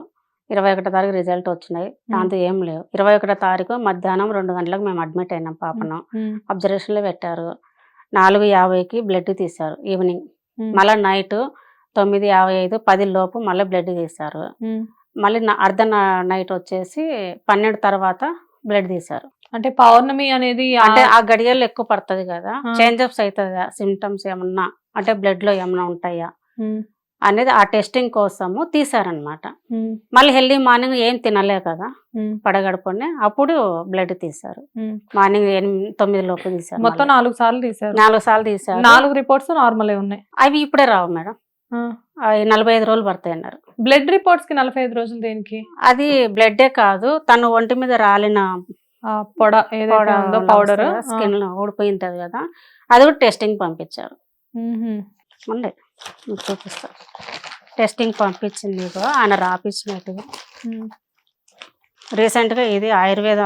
21 తారీఖు రిజల్ట్ వచ్చినాయి, దాంతో ఏం లేవు. 21 తారీఖు మధ్యాహ్నం 2 గంటలకు మేము అడ్మిట్ అయినాం. పాపను అబ్జర్వేషన్ లో పెట్టారు. 4:50కి బ్లడ్ తీశారు ఈవినింగ్. మళ్ళీ నైట్ 9:55, 10 లోపు మళ్ళీ బ్లడ్ తీశారు. మళ్ళీ అర్ధ నైట్ వచ్చేసి 12 తర్వాత బ్లడ్ తీశారు. అంటే పౌర్ణమి అనేది అంటే ఆ గడియల్లో ఎక్కువ పడుతుంది కదా, చేంజెస్ అవుతుందా, సిమ్టమ్స్ ఏమన్నా అంటే బ్లడ్ లో ఏమన్నా ఉంటాయా అనేది ఆ టెస్టింగ్ కోసము తీసారనమాట. మళ్ళీ హెల్దీ మార్నింగ్ ఏం తినలే కదా పడగడుపునే, అప్పుడు బ్లడ్ తీశారు. మార్నింగ్ 9 లోపు తీశారు. మొత్తం 4 సార్లు తీశారు. 4 సార్లు తీశారు. 4 రిపోర్ట్స్ నార్మల్ ఉన్నాయి. అవి ఇప్పుడే రావు మేడం, అవి 45 రోజులు పడతాయి అన్నారు. బ్లడ్ రిపోర్ట్స్ కి 45 రోజులు దేనికి? అది బ్లడ్డే కాదు, తను ఒంటి మీద రాలిన పొడ ఏదైతే ఉందో పౌడర్ స్కిన్ ఊడిపోయి ఉంటది కదా, అది కూడా టెస్టింగ్ పంపించారు. ఉండే మీకు చూపిస్తా, టెస్టింగ్ పంపించింది ఇగో ఆయన రాపించినట్టుగా. రీసెంట్గా ఇది ఆయుర్వేద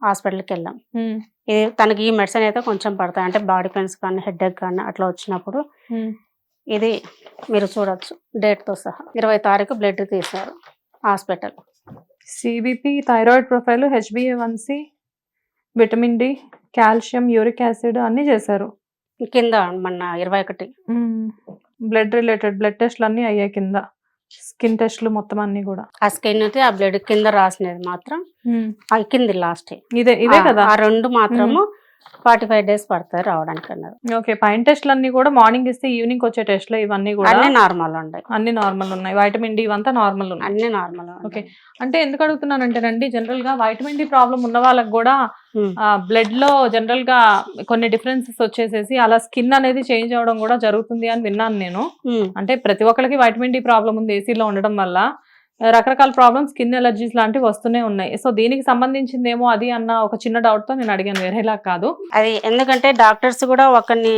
హాస్పిటల్కి వెళ్ళాం. ఇది తనకి ఈ మెడిసిన్ అయితే కొంచెం పడతాయి, అంటే బాడీ పెయిన్స్ కానీ హెడేక్ కానీ అట్లా వచ్చినప్పుడు. ఇది మీరు చూడొచ్చు డేట్తో సహా, 20 తారీఖు బ్లడ్ తీశారు hospital. CBP, thyroid profile, HbA1c, vitamin D, calcium, uric acid అన్ని చేశారు కింద. మొన్న 21 బ్లడ్ రిలేటెడ్ బ్లడ్ టెస్ట్లు అన్ని అయ్యాయి కింద, స్కిన్ టెస్ట్లు మొత్తం అన్ని కూడా. ఆ స్కిన్ అయితే ఆ బ్లడ్ కింద రాసినది మాత్రం కింది లాస్ట్ ఇదే కదా, ఆ రెండు మాత్రము 45 days పడతాయి రావడానికి అన్నారు. ఓకే, పైన టెస్ట్లు అన్ని కూడా మార్నింగ్ ఇస్తే ఈవినింగ్ వచ్చే టెస్ట్లు ఇవన్నీ కూడా అన్ని నార్మల్ ఉన్నాయి. అన్ని నార్మల్ ఉన్నాయి. వైటమిన్ డి ఇవంతా నార్మల్ ఉన్నాయి, అన్ని నార్మల్. ఓకే. అంటే ఎందుకు అడుగుతున్నానంటేనండి, జనరల్ గా వైటమిన్ డి ప్రాబ్లం ఉన్న వాళ్ళకి కూడా బ్లడ్ లో జనరల్ గా కొన్ని డిఫరెన్సెస్ వచ్చేసేసి అలా స్కిన్ అనేది చేంజ్ అవడం కూడా జరుగుతుంది అని విన్నాను నేను. అంటే ప్రతి ఒక్కరికి వైటమిన్ డి ప్రాబ్లం ఉంది ఏసీలో ఉండడం వల్ల, రకరకాల ప్రాబ్లమ్స్, స్కిన్ ఎలర్జీస్ లాంటివి వస్తూనే ఉన్నాయి. సో దీనికి సంబంధించిందేమో అది అన్న ఒక చిన్న డౌట్ తో నేను అడిగాను, వేరేలా కాదు. అది ఎందుకంటే డాక్టర్స్ కూడా ఒకరిని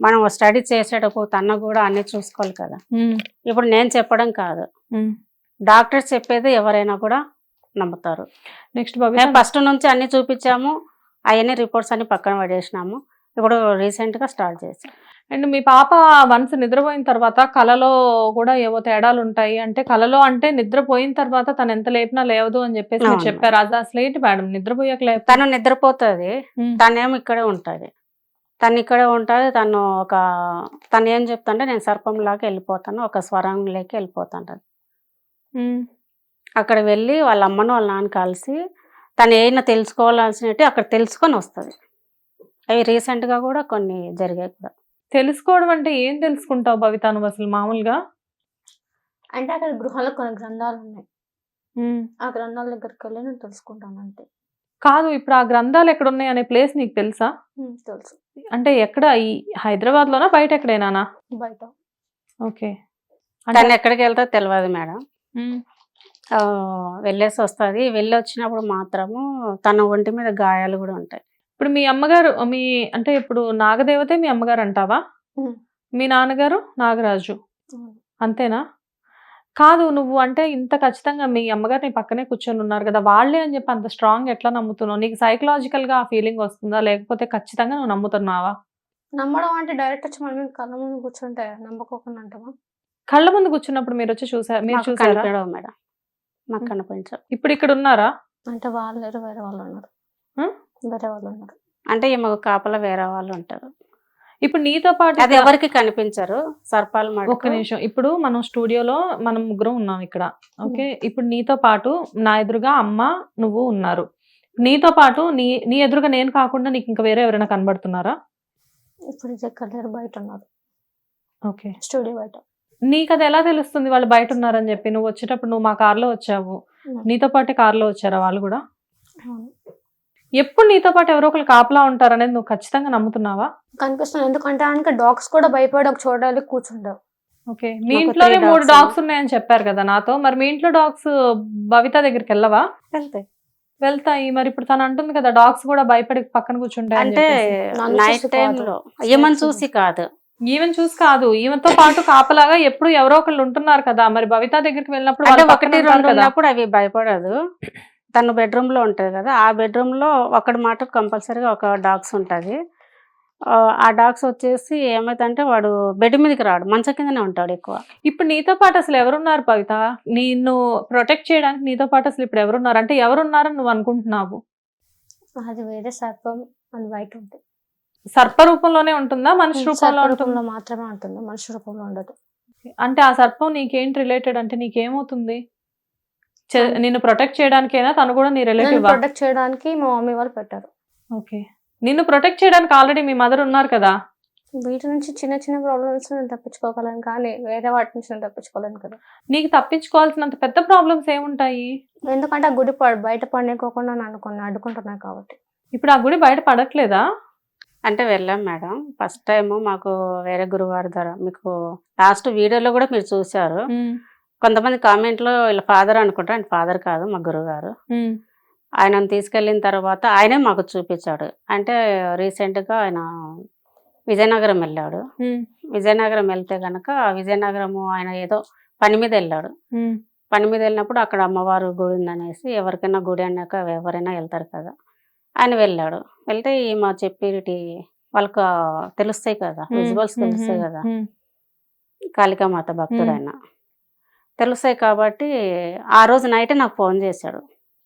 మనం స్టడీ చేసేటప్పుడు తన కూడా అన్ని చూసుకోవాలి కదా. ఇప్పుడు నేను చెప్పడం కాదు, డాక్టర్స్ చెప్పేది ఎవరైనా కూడా నమ్ముతారు. నెక్స్ట్ ఫస్ట్ నుంచి అన్ని చూపించాము, అవన్నీ రిపోర్ట్స్ అన్ని పక్కన పడేసినాము. ఇప్పుడు రీసెంట్ గా స్టార్ట్ చేసాం. అండ్ మీ పాప వన్స్ నిద్రపోయిన తర్వాత కలలో కూడా ఏవో తేడాలు ఉంటాయి అంటే, కలలో అంటే నిద్రపోయిన తర్వాత తను ఎంత లేపినా లేవదు అని చెప్పేసి మీరు చెప్పారు. అది అసలు ఏంటి మేడం, నిద్రపోయాక లేపు? తను నిద్రపోతుంది, తనేమో ఇక్కడే ఉంటుంది. తను ఇక్కడే ఉంటుంది. తను ఏం చెప్తుంటే, నేను సర్పంలాగా వెళ్ళిపోతాను, ఒక స్వరంలోకి వెళ్ళిపోతాను. అక్కడ వెళ్ళి వాళ్ళ అమ్మను వాళ్ళ నాన్న కలిసి తను ఏమైనా తెలుసుకోవాల్సినట్టు అక్కడ తెలుసుకొని వస్తుంది. అవి రీసెంట్ గా కూడా కొన్ని జరిగాయి కూడా. తెలుసుకోవడం అంటే ఏం తెలుసుకుంటావు భవిత నువ్వు అసలు మామూలుగా? అంటే అక్కడ గృహాల్లో కొన్ని గ్రంథాలు ఉన్నాయి, ఆ గ్రంథాల దగ్గరికి వెళ్ళి నేను తెలుసుకుంటాను అంతే. కాదు, ఇప్పుడు ఆ గ్రంథాలు ఎక్కడ ఉన్నాయి అనే ప్లేస్ నీకు తెలుసా? తెలుసు. అంటే ఎక్కడ, ఈ హైదరాబాద్ లోనా బయట ఎక్కడైనా? బయట. ఓకే. తను ఎక్కడికి వెళ్తా తెలియదు మేడం, వెళ్ళేసి వస్తుంది. వెళ్ళి వచ్చినప్పుడు మాత్రము తన ఒంటి మీద గాయాలు కూడా ఉంటాయి. ఇప్పుడు మీ అమ్మగారు అంటే ఇప్పుడు నాగదేవతే మీ అమ్మగారు అంటావా? మీ నాన్నగారు నాగరాజు అంతేనా? కాదు, నువ్వు అంటే ఇంత ఖచ్చితంగా మీ అమ్మగారు నీ పక్కనే కూర్చొని ఉన్నారు కదా, వాళ్ళే అని చెప్పి అంత స్ట్రాంగ్ ఎట్లా నమ్ముతున్నావు? నీకు సైకలాజికల్ గా ఆ ఫీలింగ్ వస్తుందా, లేకపోతే ఖచ్చితంగా నువ్వు నమ్ముతున్నావా? నమ్మడం అంటే డైరెక్ట్ వచ్చి మన మీద కళ్ళ ముందు కూర్చుంటే నమ్మకోకుండా అంటావా? కళ్ళ ముందు కూర్చున్నప్పుడు మీరు వచ్చి చూసారా? మీరు చూసారా మేడం? మాకు కనిపించారు. ఇప్పుడు ఇక్కడ ఉన్నారా? అంటే వాళ్ళు వేరే వాళ్ళు ఉన్నారు. వేరే వాళ్ళు ఉన్నారు అంటే ఈమె కాపలా వేరే వాళ్ళు ఉంటారు. ఇప్పుడు నీతో పాటు అది ఎవరికి కనిపించరు సర్పాలు. ఒక్క నిమిషం, ఇప్పుడు మనం స్టూడియోలో మనం ముగ్గురం ఉన్నాం ఇక్కడ, ఓకే. ఇప్పుడు నీతో పాటు నా ఎదురుగా అమ్మ నువ్వు ఉన్నారు. నీతో పాటు నీ ఎదురుగా నేను కాకుండా నీకు ఇంకా వేరే ఎవరైనా కనబడుతున్నారా? ఇప్పుడు ఎక్కడ బయట ఉన్నారు. ఓకే, స్టూడియో బయట. నీకు అది ఎలా తెలుస్తుంది వాళ్ళు బయట ఉన్నారని చెప్పి? నువ్వు వచ్చేటప్పుడు నువ్వు మా కార్లో వచ్చావు, నీతో పాటే కార్లో వచ్చారా వాళ్ళు కూడా? ఎప్పుడు నీతో పాటు ఎవరో ఒకరు కాపలా ఉంటారనేది నువ్వు ఖచ్చితంగా నమ్ముతున్నావా? కనిపిస్తుంది, ఎందుకంటే డాగ్స్ కూడా భయపడి ఒక చోట కూర్చుంటావు. ఓకే, మీ ఇంట్లోనే 3 డాగ్స్ ఉన్నాయని చెప్పారు కదా నాతో. మరి మీ ఇంట్లో డాగ్స్ భవిత దగ్గరికి వెళ్ళవా? వెళ్తాయి. మరి ఇప్పుడు తను అంటుంది కదా డాగ్స్ కూడా భయపడి పక్కన కూర్చుంటాయి అంటే నైట్ టైంలో ఏమని చూసి కాదు, ఈవెన్ చూసి కాదు, ఈవెన్తో పాటు కాపలాగా ఎప్పుడు ఎవరో ఒకళ్ళు ఉంటున్నారు కదా. మరి భవిత దగ్గరికి వెళ్ళినప్పుడు ఉన్నప్పుడు అవి భయపడదు. తను బెడ్రూమ్ లో ఉంటది కదా, ఆ బెడ్రూమ్ లో ఒకటి మాట కంపల్సరీగా ఒక డాగ్స్ ఉంటది. ఆ డాగ్స్ వచ్చేసి ఏమైందంటే వాడు బెడ్ మీదకి రాడు, మంచం కిందనే ఉంటాడు ఎక్కువ. ఇప్పుడు నీతో పాటు అసలు ఎవరున్నారు భవిత? నిన్ను ప్రొటెక్ట్ చేయడానికి నీతో పాటు అసలు ఇప్పుడు ఎవరున్నారు? అంటే ఎవరున్నారని నువ్వు అనుకుంటున్నావు? అది వేరే సర్పం అని బయట ఉంటుంది. సర్ప రూపంలోనే ఉంటుందా, మనిషి రూపంలో మాత్రమే ఉంటుంది, మనిషి రూపంలో ఉండదు. అంటే ఆ సర్పం నీకేంటి రిలేటెడ్? అంటే నీకేమవుతుంది? నిన్ను ప్రొటెక్ట్ చేయడానికైనా తను కూడా నీ రిలేటివ్? ప్రొటెక్ట్ చేయడానికి మా మమ్మీ వాళ్ళు పెట్టారు. ఓకే, నిన్ను ప్రొటెక్ట్ చేయడానికి ఆల్రెడీ మీ మదర్ ఉన్నారు కదా. వీటి నుంచి చిన్న చిన్న ప్రాబ్లమ్స్ నేను తప్పించుకోగలను, కానీ వేరే వాటి నుంచి నేను తప్పించుకోలేను కదా. నీకు తప్పించుకోవాల్సినంత పెద్ద ప్రాబ్లమ్స్ ఏముంటాయి? ఎందుకంటే ఆ గుడి బయట పడిపోకుండా అడ్డుకుంటున్నాయి కాబట్టి. ఇప్పుడు ఆ గుడి బయట పడట్లేదా? అంటే వెళ్ళాం మేడం. ఫస్ట్ టైము మాకు వేరే గురువారి ద్వారా మీకు లాస్ట్ వీడియోలో కూడా మీరు చూశారు. కొంతమంది కామెంట్లో వీళ్ళ ఫాదర్ అనుకుంటా, ఆయన ఫాదర్ కాదు మా గురువుగారు. ఆయనను తీసుకెళ్ళిన తర్వాత ఆయనే మాకు చూపించాడు. అంటే రీసెంట్గా ఆయన విజయనగరం వెళ్ళాడు. విజయనగరం వెళ్తే గనక విజయనగరము ఆయన ఏదో పని మీద వెళ్ళాడు. పని మీద వెళ్ళినప్పుడు అక్కడ అమ్మవారు గుడి ఉందనేసి, ఎవరికైనా గుడి అన్నాక ఎవరైనా వెళ్తారు కదా, ఆయన వెళ్ళాడు. వెళ్తే మా చెప్పేటి వాళ్ళకు తెలుస్తాయి కదా, విజువల్స్ తెలుస్తాయి కదా, కాళికామాత భక్తుడు ఆయన తెలుస్తాయి కాబట్టి ఆ రోజు నైటే నాకు ఫోన్ చేశాడు.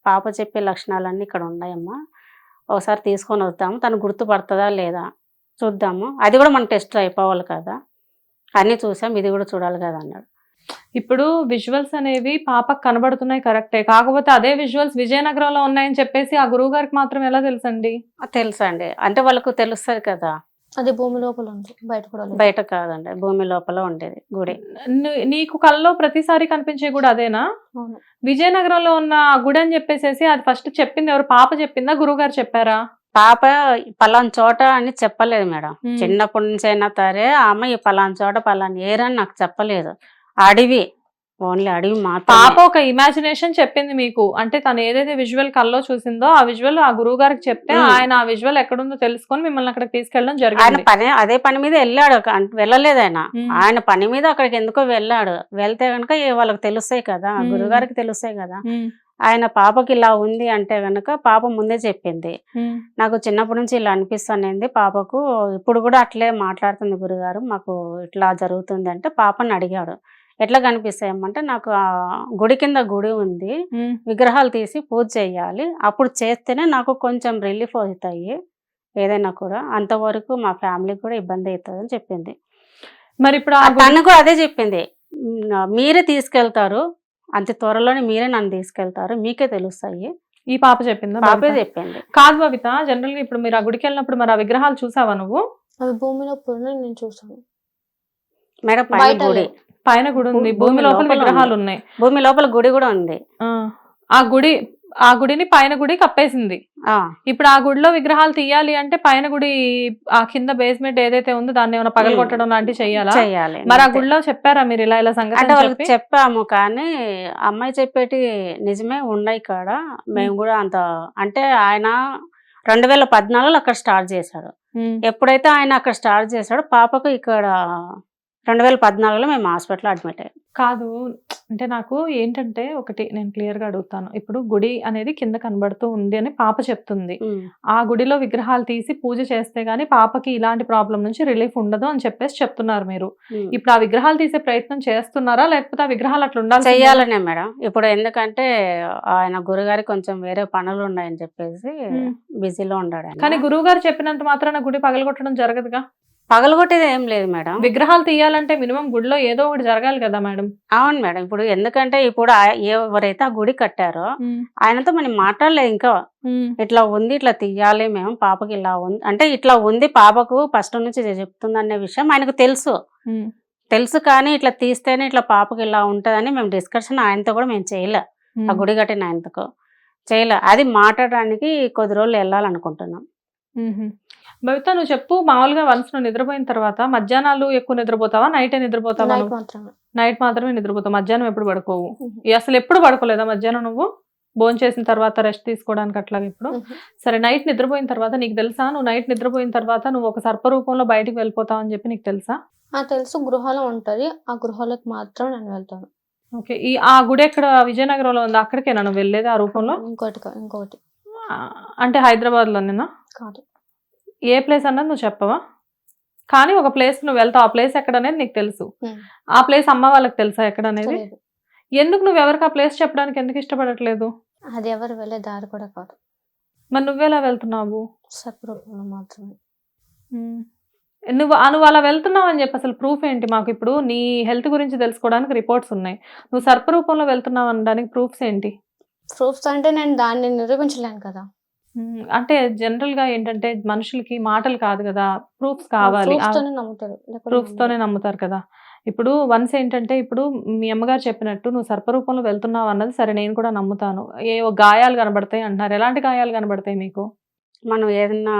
పాప చెప్పే లక్షణాలన్నీ ఇక్కడ ఉన్నాయమ్మా, ఒకసారి తీసుకొని వద్దాము, తను గుర్తుపడుతుందా లేదా చూద్దాము, అది కూడా మన టెస్ట్ అయిపోవాలి కదా, అన్నీ చూసాం, ఇది కూడా చూడాలి కదా అన్నాడు. ఇప్పుడు విజువల్స్ అనేవి పాపకు కనబడుతున్నాయి కరెక్టే, కాకపోతే అదే విజువల్స్ విజయనగరంలో ఉన్నాయని చెప్పేసి ఆ గురువు గారికి మాత్రం ఎలా తెలుసండి? తెలుసండి, అంటే వాళ్ళకు తెలుస్తుంది కదా. అది భూమి లోపల ఉంది, బయట కూడా లేదు. బయట కాదండి, భూమి లోపల ఉండేది గుడి. నీకు కల్లో ప్రతిసారి కనిపించే గుడి అదేనా? అవును. విజయనగరంలో ఉన్న ఆ గుడి అని చెప్పేసి అది ఫస్ట్ చెప్పింది ఎవరు? పాప చెప్పిందా, గురువు గారు చెప్పారా? పాప పలానా చోట అని చెప్పలేదు మేడం. చిన్నప్పటి నుంచి అయినా సరే ఆమె ఈ పలానా చోట పలానా ఏరని నాకు చెప్పలేదు. అడవి, ఓన్లీ అడవి మాత్రం. పాప ఒక ఇమాజినేషన్ చెప్పింది మీకు, అంటే తను ఏదైతే విజువల్ కల్లో చూసిందో ఆ విజువల్ ఆ గురువు గారికి చెప్తే ఆయన ఆ విజువల్ ఎక్కడుందో తెలుసుకొని మిమ్మల్ని అక్కడికి తీసుకెళ్ళడం జరిగింది. ఆయన పని అదే పని మీద వెళ్ళాడు, వెళ్ళలేదు ఆయన. ఆయన పని మీద అక్కడికి ఎందుకో వెళ్ళాడు. వెళ్తే కనుక వాళ్ళకి తెలుస్తాయి కదా, గురుగారికి తెలుస్తాయి కదా. ఆయన పాపకి ఇలా ఉంది అంటే గనక పాప ముందే చెప్పింది, నాకు చిన్నప్పటి నుంచి ఇలా అనిపిస్తుంది పాపకు, ఇప్పుడు కూడా అట్లే మాట్లాడుతుంది గురుగారు, మాకు ఇట్లా జరుగుతుంది అంటే. పాపని అడిగాడు, ఎట్లా కనిపిస్తాయమ్మంటే, నాకు ఆ గుడి కింద గుడి ఉంది, విగ్రహాలు తీసి పూజ చేయాలి, అప్పుడు చేస్తేనే నాకు కొంచెం రిలీఫ్ అవుతాయి ఏదైనా కూడా, అంతవరకు మా ఫ్యామిలీకి కూడా ఇబ్బంది అవుతుంది అని చెప్పింది. మరి ఇప్పుడు తనకు అదే చెప్పింది, మీరే తీసుకెళ్తారు, అంత త్వరలోనే మీరే నన్ను తీసుకెళ్తారు, మీకే తెలుస్తాయి. ఈ పాప చెప్పిందా? పాపే చెప్పింది. కాదు బబిత, జనరల్ గా ఇప్పుడు మీరు ఆ గుడికి వెళ్ళినప్పుడు మరి ఆ విగ్రహాలు చూసావా నువ్వు? అవి భూమిలో నేను చూసాను మేడం. పైన గుడి ఉంది, భూమి లోపల విగ్రహాలు ఉన్నాయి, భూమి లోపల గుడి కూడా ఉంది. ఆ గుడిని పైన గుడి కప్పేసింది. ఇప్పుడు ఆ గుడిలో విగ్రహాలు తీయాలి అంటే పైన గుడి ఆ కింద బేస్మెంట్ ఏదైతే ఉందో దాన్ని ఏమైనా పగలగొట్టడం లాంటివి చెయ్యాలి. మరి ఆ గుడిలో చెప్పారా మీరు ఇలా సంగతి? అంటే వాళ్ళకి చెప్పాము, కానీ అమ్మాయి చెప్పేటి నిజమే ఉన్నాయి కాడ. మేము కూడా అంత, అంటే ఆయన 2014లో అక్కడ స్టార్ట్ చేశాడు. ఎప్పుడైతే ఆయన అక్కడ స్టార్ట్ చేశాడో పాపకు ఇక్కడ 2014లో మేము హాస్పిటల్ అడ్మిట్ అయ్యాం. కాదు, అంటే నాకు ఏంటంటే ఒకటి నేను క్లియర్ గా అడుగుతాను. ఇప్పుడు గుడి అనేది కింద కనబడుతూ ఉంది అని పాప చెప్తుంది, ఆ గుడిలో విగ్రహాలు తీసి పూజ చేస్తే గానీ పాపకి ఇలాంటి ప్రాబ్లం నుంచి రిలీఫ్ ఉండదు అని చెప్పేసి చెప్తున్నారు మీరు. ఇప్పుడు ఆ విగ్రహాలు తీసే ప్రయత్నం చేస్తున్నారా, లేకపోతే ఆ విగ్రహాలు అట్లా ఉండాలి? చెయ్యాలనే మేడం. ఇప్పుడు ఎందుకంటే ఆయన గురుగారికి కొంచెం వేరే పనులు ఉన్నాయని చెప్పేసి బిజీలో ఉన్నాడు. కానీ గురువు గారు చెప్పినంత మాత్రాన గుడి పగలగొట్టడం జరగదుగా? పగలగొట్టేది ఏం లేదు మేడం. విగ్రహాలు తీయాలంటే మినిమం గుడిలో ఏదో ఒకటి జరగాలి కదా మేడం. అవును మేడం. ఇప్పుడు ఎందుకంటే ఇప్పుడు ఎవరైతే ఆ గుడి కట్టారో ఆయనతో మనం మాట్లాడలేదు ఇంకా, ఇట్లా ఉంది, ఇట్లా తీయాలి మేము, పాపకి ఇలా ఉంది అంటే ఇట్లా ఉంది, పాపకు ఫస్ట్ నుంచి చెప్తుంది అనే విషయం ఆయనకు తెలుసు కానీ ఇట్లా తీస్తేనే ఇట్లా పాపకి ఇలా ఉంటుందని మేము డిస్కషన్ ఆయనతో కూడా మేము చేయలే, ఆ గుడి కట్టిన ఆయనతో చేయలే. అది మాట్లాడడానికి కొద్ది రోజులు వెళ్ళాలనుకుంటున్నాం. బబిత, నువ్వు చెప్పు, మామూలుగా వన్స్ నువ్వు నిద్రపోయిన తర్వాత మధ్యాహ్నాలు ఎక్కువ నిద్రపోతావా, నైట్ నిద్రపోతావా? నైట్ మాత్రమే నిద్రపోతావు, మధ్యాహ్నం ఎప్పుడు పడుకోవు? అసలు ఎప్పుడు పడుకోలేదా మధ్యాహ్నం నువ్వు? భోజనం చేసిన తర్వాత రెస్ట్ తీసుకోవడానికి అట్లాగే ఇప్పుడు? సరే, నైట్ నిద్రపోయిన తర్వాత నీకు తెలుసా, నువ్వు నైట్ నిద్రపోయిన తర్వాత నువ్వు ఒక సర్ప రూపంలో బయటికి వెళ్ళిపోతావు అని చెప్పి నీకు తెలుసా? తెలుసు, గృహలో ఉంటది, ఆ గృహాలకు మాత్రం నేను వెళ్తాను. ఓకే, ఆ గుడి ఎక్కడ విజయనగరంలో ఉంది, అక్కడికేనా నువ్వు వెళ్ళేది ఆ రూపంలో? ఇంకోటి అంటే హైదరాబాద్ లోనేనా? కాదు, ఏ ప్లేస్ అన్నది నువ్వు చెప్పవా? కానీ ఒక ప్లేస్ నువ్వు వెళ్తావు, ఆ ప్లేస్ ఎక్కడ అనేది నీకు తెలుసు, ఆ ప్లేస్ అమ్మ వాళ్ళకి తెలుసా ఎక్కడ అనేది? ఎందుకు నువ్వు ఎవరికి ఆ ప్లేస్ చెప్పడానికి ఎందుకు ఇష్టపడట్లేదు? అది ఎవరు వెళ్ళే దారి కూడా కాదు. మరి నువ్వెలా వెళ్తున్నావు? సర్పరూపంలో మాత్రమే. నువ్వు అలా వెళ్తున్నావు అని చెప్పి అసలు ప్రూఫ్ ఏంటి మాకు? ఇప్పుడు నీ హెల్త్ గురించి తెలుసుకోవడానికి రిపోర్ట్స్ ఉన్నాయి, నువ్వు సర్పరూపంలో వెళ్తున్నావు అనడానికి ప్రూఫ్స్ ఏంటి? ప్రూఫ్స్ అంటే నేను దాన్ని నిరూపించలేను కదా. అంటే జనరల్ గా ఏంటంటే మనుషులకి మాటలు కాదు కదా, ప్రూఫ్స్ కావాలి, ప్రూఫ్స్ తోనే నమ్ముతారు కదా. ఇప్పుడు వన్స్ ఏంటంటే, ఇప్పుడు మీ అమ్మగారు చెప్పినట్టు నువ్వు సర్పరూపంలో వెళ్తున్నావు అన్నది సరే, నేను కూడా నమ్ముతాను. గాయాలు కనబడతాయి అంటున్నారు, ఎలాంటి గాయాలు కనబడతాయి మీకు? మనం ఏదన్నా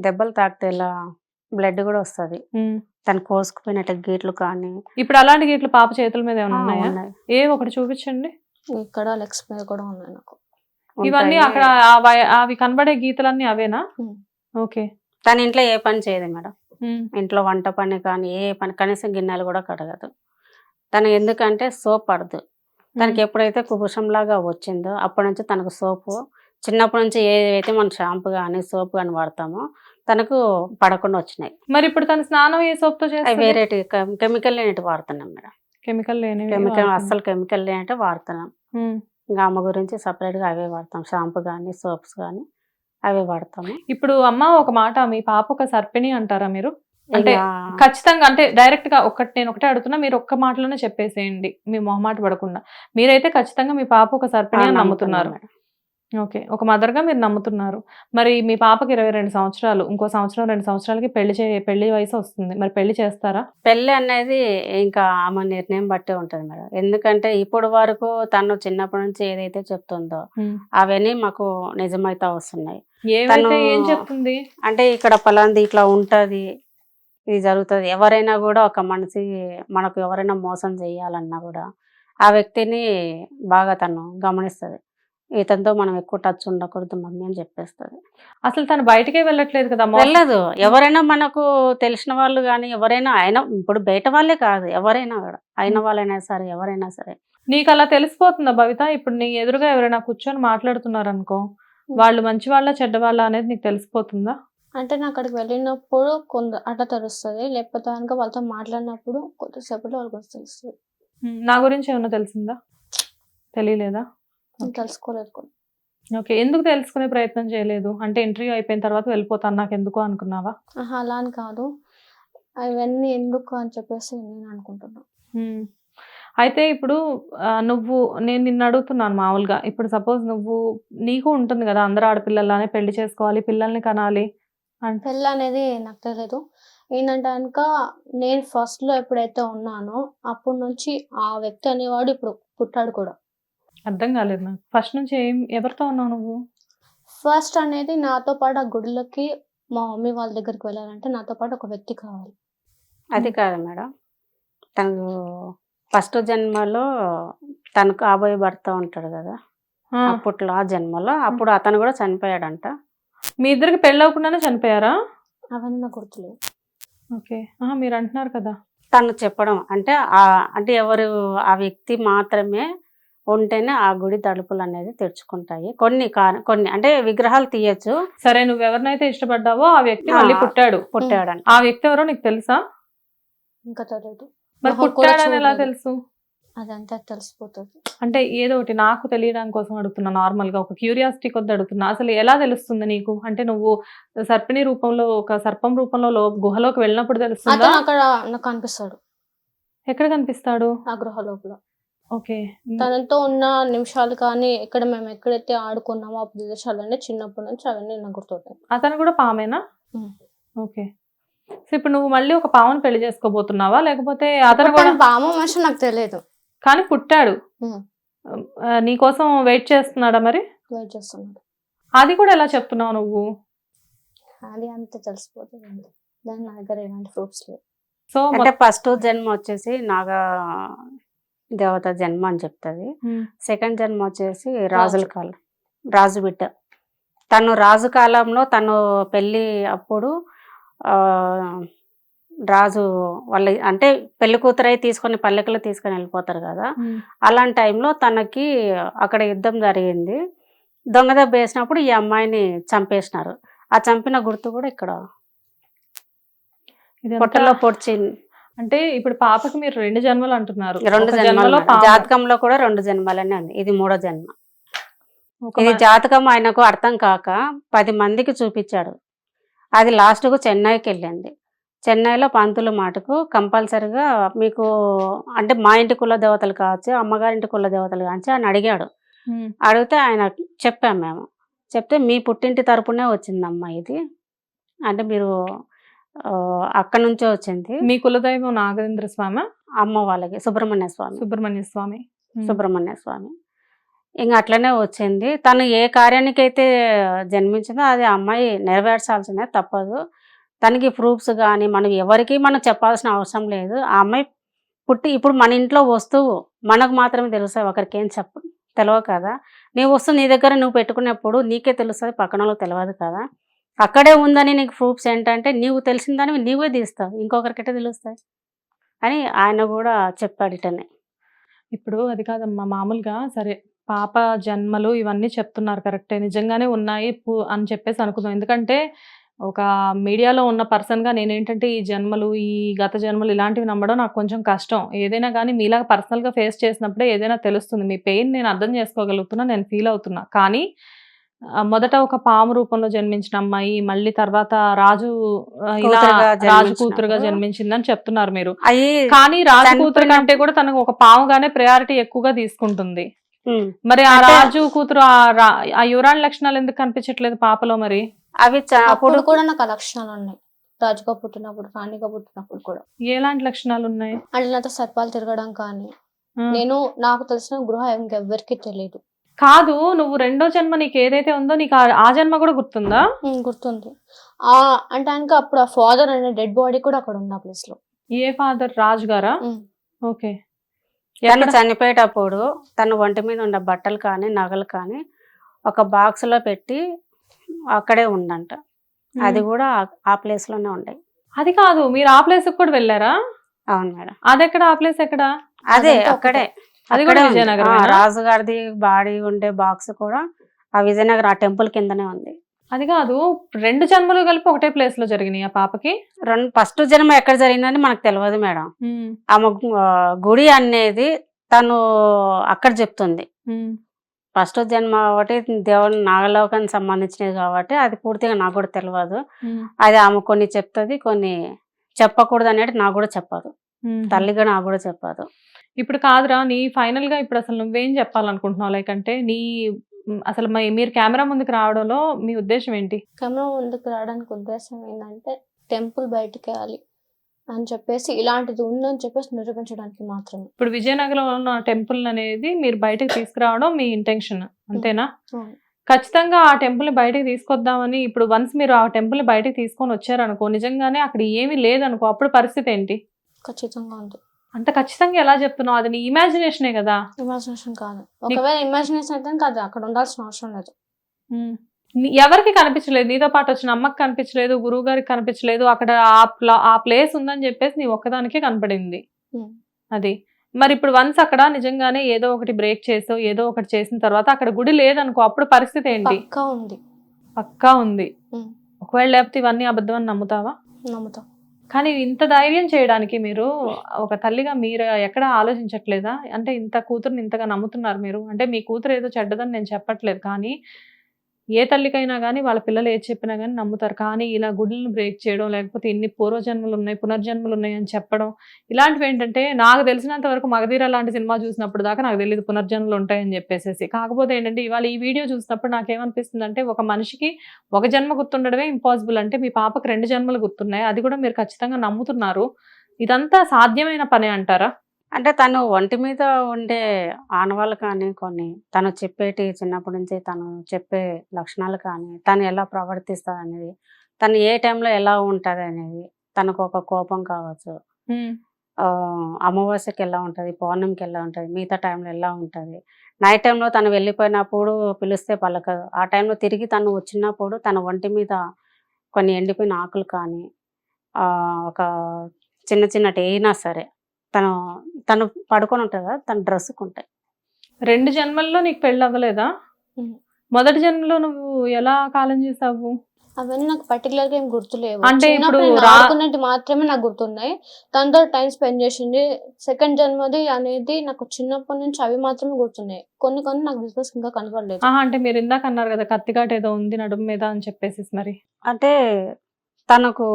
దెబ్బలు తాకితే ఇలా బ్లడ్ కూడా వస్తుంది. తను కోసుకుపోయినట్టు గీట్లు కానీ ఇప్పుడు అలాంటి గిట్లు పాప చేతుల మీద ఏమైనా ఉన్నాయా? ఉన్నాయి. ఏ ఒకటి చూపించండి. ఇక్కడ లెగ్స్ మీద కూడా ఉన్నాయి నాకు. ఇవన్నీ ఉంటాయి. అక్కడ అవి కనబడే గీతలన్నీ అవేనా? ఉమ్. ఓకే. తన ఇంట్లో ఏ పని చేయదు మేడం. ఇంట్లో వంట పని కానీ ఏ పని, కనీసం గిన్నెలు కూడా కడగదు. తను ఎందుకంటే సోప్ పడదు. తనకి ఎప్పుడైతే కుబుషంలాగా వచ్చిందో అప్పటి నుంచి తనకు సోపు, చిన్నప్పటి నుంచి ఏదైతే మనం షాంపూ కానీ సోప్ కానీ వాడతామో తనకు పడకుండా వచ్చినాయి. మరి ఇప్పుడు తన స్నానం ఏ సోప్ తో అవి చేస్తారు? వేరే కెమికల్ లేనిటి వాడుతున్నాం మేడం. కెమికల్ లేనివి కెమికల్ వాడుతున్నారు. అస్సలు కెమికల్ లేనిటి వాడుతున్నాం. ఉమ్. ఇంకా అమ్మ గురించి సపరేట్గా అవే వాడతాం. షాంపూ కానీ సోప్స్ కానీ అవే వాడతాము. ఇప్పుడు అమ్మ ఒక మాట, మీ పాప ఒక సర్పిణి అంటారా మీరు? అంటే ఇంకా ఖచ్చితంగా, అంటే డైరెక్ట్ గా నేను ఒకటే అడుగుతున్నా, మీరు ఒక్క మాటలోనే చెప్పేసేయండి, మీ మొహమాట పడకుండా. మీరైతే ఖచ్చితంగా మీ పాప ఒక సర్పిణి అని నమ్ముతున్నారు. మేడం. ఓకే, ఒక మదర్ గా మీరు నమ్ముతున్నారు. మరి మీ పాపకి 22 సంవత్సరాలు, ఇంకో సంవత్సరం 2 సంవత్సరాలకి పెళ్లి వయసు వస్తుంది. మరి పెళ్లి చేస్తారా? పెళ్ళి అనేది ఇంకా ఆమె నిర్ణయం బట్టే ఉంటుంది మేడం. ఎందుకంటే ఇప్పుడు వరకు తను చిన్నప్పటి నుంచి ఏదైతే చెప్తుందో అవన్నీ మాకు నిజమైతే వస్తున్నాయి. ఏమైతే ఏం చెప్తుంది? అంటే ఇక్కడ పలాంది ఇట్లా ఉంటది, ఇది జరుగుతుంది. ఎవరైనా కూడా ఒక మనిషి మనకు ఎవరైనా మోసం చేయాలన్నా కూడా ఆ వ్యక్తిని బాగా తను గమనిస్తుంది. ఇతనితో మనం ఎక్కువ టచ్ ఉండకూడదు మమ్మీ అని చెప్పేస్తుంది. అసలు తను బయటకే వెళ్ళట్లేదు కదా? వెళ్ళదు. ఎవరైనా మనకు తెలిసిన వాళ్ళు కానీ ఎవరైనా, అయినా ఇప్పుడు బయట వాళ్ళే కాదు, ఎవరైనా కూడా, అయిన వాళ్ళైనా సరే ఎవరైనా సరే. నీకు అలా తెలిసిపోతుందా భవిత? ఇప్పుడు నీ ఎదురుగా ఎవరైనా కూర్చొని మాట్లాడుతున్నారు అనుకో, వాళ్ళు మంచి వాళ్ళ చెడ్డ వాళ్ళ అనేది నీకు తెలిసిపోతుందా? అంటే నేను అక్కడికి వెళ్ళినప్పుడు కొంత అట్లా తెలుస్తుంది, లేకపోతే కనుక వాళ్ళతో మాట్లాడినప్పుడు కొద్దిసేపట్లో వాళ్ళకి తెలుస్తుంది. నా గురించి ఏమన్నా తెలిసిందా? తెలియలేదా? నేను తెలుసుకోలేదు కూడా. ఓకే, ఎందుకు తెలుసుకునే ప్రయత్నం చేయలేదు? అంటే ఇంటర్వ్యూ అయిపోయిన తర్వాత వెళ్ళిపోతాను నాకు ఎందుకు అనుకున్నావా? అలా అని కాదు, అవన్నీ ఎందుకు అని చెప్పేసి నేను అనుకుంటున్నాను. అయితే ఇప్పుడు నేను నిన్ను అడుగుతున్నాను మామూలుగా, ఇప్పుడు సపోజ్ నీకు ఉంటుంది కదా, అందరు ఆడపిల్లలానే పెళ్లి చేసుకోవాలి, పిల్లల్ని కనాలి అంటే. పెళ్ళి అనేది నాకు తెలియదు. ఏంటంటే కనుక నేను ఫస్ట్ లో ఎప్పుడైతే ఉన్నానో అప్పటి నుంచి ఆ వ్యక్తి అనేవాడు ఇప్పుడు పుట్టాడు కూడా. అర్థం కాలేదు నాకు. ఫస్ట్ నుంచి ఎవరితో ఉన్నావు నువ్వు? ఫస్ట్ అనేది నాతో పాటు ఆ గుడిలోకి మా మమ్మీ వాళ్ళ దగ్గరికి వెళ్ళాలంటే నాతో పాటు ఒక వ్యక్తి కావాలి. అది కాదు మేడం, తను ఫస్ట్ జన్మలో తనకు కాబోయే భర్త ఉంటాడు కదా, అప్పట్లో ఆ జన్మలో అప్పుడు అతను కూడా చనిపోయాడంట. మీ ఇద్దరికి పెళ్ళి అవ్వకుండానే చనిపోయారా? అవన్నీ నాకు గుర్తులేవు. ఓకే, మీరు అంటున్నారు కదా. తను చెప్పడం అంటే అంటే ఎవరు ఆ వ్యక్తి మాత్రమే ఉంటేనే ఆ గుడి తలుపులు అనేది తెరుచుకుంటాయి. కొన్ని అంటే విగ్రహాలు తీయచ్చు. సరే, నువ్వు ఎవరినైతే ఇష్టపడ్డావో ఆ వ్యక్తి మళ్ళీ పుట్టాడంట. ఆ వ్యక్తి ఎవరో నీకు తెలుసా? ఇంకా తెలియదు. మరి పుట్టాడని ఎలా తెలుసు? అదంతా తెలిసిపోతుంది. అంటే ఏదో ఒకటి నాకు తెలియడానికి కోసం అడుగుతున్నా, నార్మల్ గా ఒక క్యూరియాసిటీ కొద్ది అడుగుతున్నా. అసలు ఎలా తెలుస్తుంది నీకు? అంటే నువ్వు సర్పిణి రూపంలో, ఒక సర్పం రూపంలో గుహలోకి వెళ్ళినప్పుడు తెలుస్తుందా? అతను అక్కడ నాకు కనిపిస్తాడు. ఎక్కడ కనిపిస్తాడు? ఆ గృహ లోపల. ఓకే, తనతో ఉన్న నిమిషాలు కానీ మేము ఎక్కడైతే ఆడుకున్నామో ఆ ప్రదేశాలన్నీ చిన్నప్పటి నుంచి అవన్నీ నాకు గుర్తుంటాయి. అతను కూడా పామేనా? ఓకే, సో ఇప్పుడు నువ్వు మళ్ళీ ఒక పామును పెళ్లి చేసుకోబోతున్నావా, లేకపోతే అతను కూడా? పాము మనిషి నాకు తెలియదు, కానీ పుట్టాడు. నీకోసం వెయిట్ చేస్తున్నాడా? మరి వెయిట్ చేస్తున్నాడు. అది కూడా ఎలా చెప్తున్నావు నువ్వు? అది అంత తెలిసిపోతుంది. దాని నా దగ్గర ఎలాంటి ప్రూఫ్స్ లేవు. సో అంటే ఫస్ట్ జన్మ వచ్చేసి నాగ దేవత జన్మ అని చెప్తుంది. సెకండ్ జన్మ వచ్చేసి రాజుల కాలం, రాజు బిడ్డ. తను రాజు కాలంలో తను పెళ్ళి అప్పుడు రాజు వాళ్ళ అంటే పెళ్లి కూతురై తీసుకొని పల్లెకలు తీసుకొని వెళ్ళిపోతారు కదా, అలాంటి టైంలో తనకి అక్కడ యుద్ధం జరిగింది. దొంగ దెబ్బ వేసినప్పుడు ఈ అమ్మాయిని చంపేసినారు. ఆ చంపిన గుర్తు కూడా ఇక్కడ పొట్టలో పొడిచి. అంటే ఇప్పుడు పాపకి మీరు 2 జన్మలు అంటున్నారు. 2 జన్మలు జాతకంలో కూడా 2 జన్మలనే ఉంది. ఇది 3వ జన్మ. ఇది జాతకం ఆయనకు అర్థం కాక 10 మందికి చూపించాడు. అది లాస్ట్కు చెన్నైకి వెళ్ళింది. చెన్నైలో పంతులు మాటకు కంపల్సరిగా మీకు అంటే మా ఇంటి కుల దేవతలు కావచ్చు, అమ్మగారింటి కుల దేవతలు కావచ్చు అని అడిగాడు. అడిగితే ఆయన చెప్పాము మేము. చెప్తే మీ పుట్టింటి తరపునే వచ్చిందమ్మా ఇది, అంటే మీరు అక్కడి నుంచే వచ్చింది. మీ కులదైవం నాగేంద్ర స్వామి, అమ్మ వాళ్ళకి సుబ్రహ్మణ్య స్వామి. సుబ్రహ్మణ్య స్వామి. ఇంకా అట్లనే వచ్చింది. తను ఏ కార్యానికైతే జన్మించిందో అది ఆ అమ్మాయి నెరవేర్చాల్సిందే, తప్పదు. తనకి ప్రూఫ్స్ కానీ మనం ఎవరికి మనం చెప్పాల్సిన అవసరం లేదు. ఆ అమ్మాయి పుట్టి ఇప్పుడు మన ఇంట్లో వస్తువు మనకు మాత్రమే తెలుస్తుంది, ఒకరికి ఏం తెలియదు కదా. నీ వస్తువు నీ దగ్గర నువ్వు పెట్టుకున్నప్పుడు నీకే తెలుస్తుంది, పక్కన వాళ్ళకి తెలియదు కదా. అక్కడే ఉందని నీకు ప్రూఫ్స్ ఏంటంటే నీవు తెలిసిందని నీవే తీస్తావు, ఇంకొకరికైతే తెలుస్తాయి అని ఆయన కూడా చెప్పాడు ఇటనే. ఇప్పుడు అది కాదమ్మా, మామూలుగా సరే పాప జన్మలు ఇవన్నీ చెప్తున్నారు కరెక్టే, నిజంగానే ఉన్నాయి అని చెప్పేసి అనుకుందాం. ఎందుకంటే ఒక మీడియాలో ఉన్న పర్సన్గా నేనేంటంటే ఈ జన్మలు, ఈ గత జన్మలు ఇలాంటివి నమ్మడం నాకు కొంచెం కష్టం. ఏదైనా కానీ మీలాగా పర్సనల్గా ఫేస్ చేసినప్పుడే ఏదైనా తెలుస్తుంది. మీ పెయిన్ నేను అర్థం చేసుకోగలుగుతున్నా, నేను ఫీల్ అవుతున్నా. కానీ మొదట ఒక పాము రూపంలో జన్మించిన అమ్మాయి, మళ్ళీ తర్వాత రాజు ఇలా రాజు కూతురుగా జన్మించిందని చెప్తున్నారు మీరు. కానీ రాజు కూతురు కంటే కూడా తనకు ఒక పాముగానే ప్రయారిటీ ఎక్కువగా తీసుకుంటుంది. మరి ఆ రాజు కూతురు ఆ యువరాణి లక్షణాలు ఎందుకు కనిపించట్లేదు పాపలో? మరి అవి అప్పుడు కూడా నాకు ఆ లక్షణాలు ఉన్నాయి. రాజుగా పుట్టినప్పుడు, రాణిగా పుట్టినప్పుడు కూడా. ఎలాంటి లక్షణాలు ఉన్నాయి? అంటే నాతో సర్పాలు తిరగడం కానీ, నేను నాకు తెలిసిన గృహ ఇంకెవ్వరికి తెలియదు. కాదు, నువ్వు రెండో జన్మ నీకు ఏదైతే ఉందో నీకు ఆ జన్మ కూడా గుర్తుందా? గుర్తుంది. అంటే ఆయనకి అప్పుడు ఆ ఫాదర్ అనే డెడ్ బాడీ కూడా అక్కడ ఉంది ఆ ప్లేస్ లో. ఏ ఫాదర్? రాజు గారా? ఓకే. తను చనిపోయేటప్పుడు తన ఒంటి మీద ఉన్న బట్టలు కానీ నగలు కానీ ఒక బాక్స్ లో పెట్టి అక్కడే ఉందంట. అది కూడా ఆ ప్లేస్ లోనే ఉండే. అది కాదు, మీరు ఆ ప్లేస్ కూడా వెళ్ళారా? అవును మేడం. అది ఎక్కడ? ఆ ప్లేస్ ఎక్కడ? అదే అక్కడే. అది కూడా విజయనగరం. రాజుగారిది బాడీ ఉండే బాక్స్ కూడా ఆ విజయనగరం ఆ టెంపుల్ కిందనే ఉంది. అది కాదు, రెండు జన్మలు కలిపి ఒకటే ప్లేస్ లో జరిగినాయి ఆ పాపకి? ఫస్ట్ జన్మ ఎక్కడ జరిగిందని మనకు తెలియదు మేడం. ఆమె గుడి అనేది తను అక్కడ చెప్తుంది. ఫస్ట్ జన్మ ఒకటి దేవుని నాగలోకానికి సంబంధించినది కాబట్టి అది పూర్తిగా నాకు కూడా తెలియదు. అది ఆమె కొన్ని చెప్తుంది, కొన్ని చెప్పకూడదు అనేది నాకు కూడా చెప్పదు, తల్లిగా నాకు కూడా చెప్పదు. ఇప్పుడు కాదురా, నీ ఫైనల్ గా ఇప్పుడు అసలు నువ్వేం చెప్పాలనుకుంటున్నావు? లైక్ అంటే నీ అసలు మీరు కెమెరా ముందుకు రావడంలో మీ ఉద్దేశం ఏంటి? కెమెరా ముందుకు రావడానికి ఉద్దేశం ఏంటంటే టెంపుల్ బయటకు వెళ్ళాలి అని చెప్పేసి, ఇలాంటిది ఉందని చెప్పేసి నిరూపించడానికి మాత్రమే. ఇప్పుడు విజయనగరంలో ఉన్న టెంపుల్ అనేది మీరు బయటకు తీసుకురావడం మీ ఇంటెన్షన్, అంతేనా? ఖచ్చితంగా ఆ టెంపుల్ ని బయటకు తీసుకొద్దామని ఇప్పుడు వన్స్ మీరు ఆ టెంపుల్ ని బయటకు తీసుకొని వచ్చారనుకో, నిజంగానే అక్కడ ఏమీ లేదనుకో, అప్పుడు పరిస్థితి ఏంటి? ఖచ్చితంగా ఉంది. అంటే ఖచ్చితంగా ఎలా చెప్తున్నావు? అది నీ ఇమాజినేషనే కదా? ఇమాజినేషన్ కాదు. ఒకవేళ ఇమాజినేషన్ అయితే కాదు, అక్కడ ఉండాల్సిన అవసరం లేదు. ఎవరికి కనిపించలేదు? నీతో పాటు వచ్చిన అమ్మకి కనిపించలేదు, గురువు గారికి కనిపించలేదు, అక్కడ ఆ ప్లేస్ ఉందని చెప్పేసి నీ ఒక్కదానికే కనపడింది. అది మరి ఇప్పుడు వన్స్ అక్కడ నిజంగానే ఏదో ఒకటి బ్రేక్ చేసో ఏదో ఒకటి చేసిన తర్వాత అక్కడ గుడి లేదనుకో, అప్పుడు పరిస్థితి ఏంటి? పక్కా ఉంది. పక్కా ఉంది. ఒకవేళ లేకపోతే ఇవన్నీ అబద్ధం అని నమ్ముతావా? నమ్ముతాం. కానీ ఇంత ధైర్యం చేయడానికి మీరు ఒక తల్లిగా మీరు ఎక్కడ ఆలోచించట్లేదా? అంటే ఇంత కూతురుని ఇంతగా నమ్ముతున్నారు మీరు. అంటే మీ కూతురు ఏదో చెడ్డదని నేను చెప్పట్లేదు, కానీ ఏ తల్లికైనా కానీ వాళ్ళ పిల్లలు ఏది చెప్పినా కానీ నమ్ముతారు. కానీ ఇలా గుడులను బ్రేక్ చేయడం, లేకపోతే ఇన్ని పూర్వజన్మలు ఉన్నాయి, పునర్జన్మలు ఉన్నాయి అని చెప్పడం, ఇలాంటివి ఏంటంటే నాకు తెలిసినంత వరకు మగధీర లాంటి సినిమా చూసినప్పుడు దాకా నాకు తెలియదు పునర్జన్మలు ఉంటాయని చెప్పేసి. కాకపోతే ఏంటంటే ఇవాళ ఈ వీడియో చూసినప్పుడు నాకేమనిపిస్తుంది అంటే, ఒక మనిషికి ఒక జన్మ గుర్తుండడమే ఇంపాసిబుల్ అంటే మీ పాపకు 2 జన్మలు గుర్తున్నాయి, అది కూడా మీరు ఖచ్చితంగా నమ్ముతున్నారు. ఇదంతా సాధ్యమైన పనే అంటారా? అంటే తను ఒంటి మీద ఉండే ఆనవాళ్ళు కానీ, కొన్ని తను చెప్పేటి చిన్నప్పటి నుంచి తను చెప్పే లక్షణాలు కానీ, తను ఎలా ప్రవర్తిస్తుంది అనేది, తను ఏ టైంలో ఎలా ఉంటుంది అనేది, తనకు ఒక కోపం కావచ్చు, అమావాస్యకి ఎలా ఉంటుంది, పౌర్ణమికి ఎలా ఉంటుంది, మిగతా టైంలో ఎలా ఉంటుంది, నైట్ టైంలో తను వెళ్ళిపోయినప్పుడు పిలిస్తే పలకదు, ఆ టైంలో తిరిగి తను వచ్చినప్పుడు తన ఒంటి మీద కొన్ని ఎండిపోయిన ఆకులు కానీ, ఒక చిన్న చిన్నటి అయినా సరే తను పడుకొని ఉంటుంది కదా, తన డ్రెస్సుకు ఉంటాయి. 2 జన్మల్లో నీకు పెళ్ళి అవ్వలేదా? మొదటి జన్మలో నువ్వు ఎలా కాలం చేసావు? అవన్నీ నాకు పర్టికులర్ గా ఏం గుర్తులేవు. అంటే ఇప్పుడు ఆడుకున్నట్టు మాత్రమే నాకు గుర్తున్నాయి. తనతో టైం స్పెండ్ చేసింది. సెకండ్ జన్మది అనేది నాకు చిన్నప్పటి నుంచి అవి మాత్రమే గుర్తున్నాయి. కొన్ని నాకు బిజినెస్ ఇంకా కనపడలేదు. అంటే మీరు ఇందాక అన్నారు కదా కత్తికాట ఏదో ఉంది నడుము మీద అని చెప్పేసి, మరి అంటే తనకు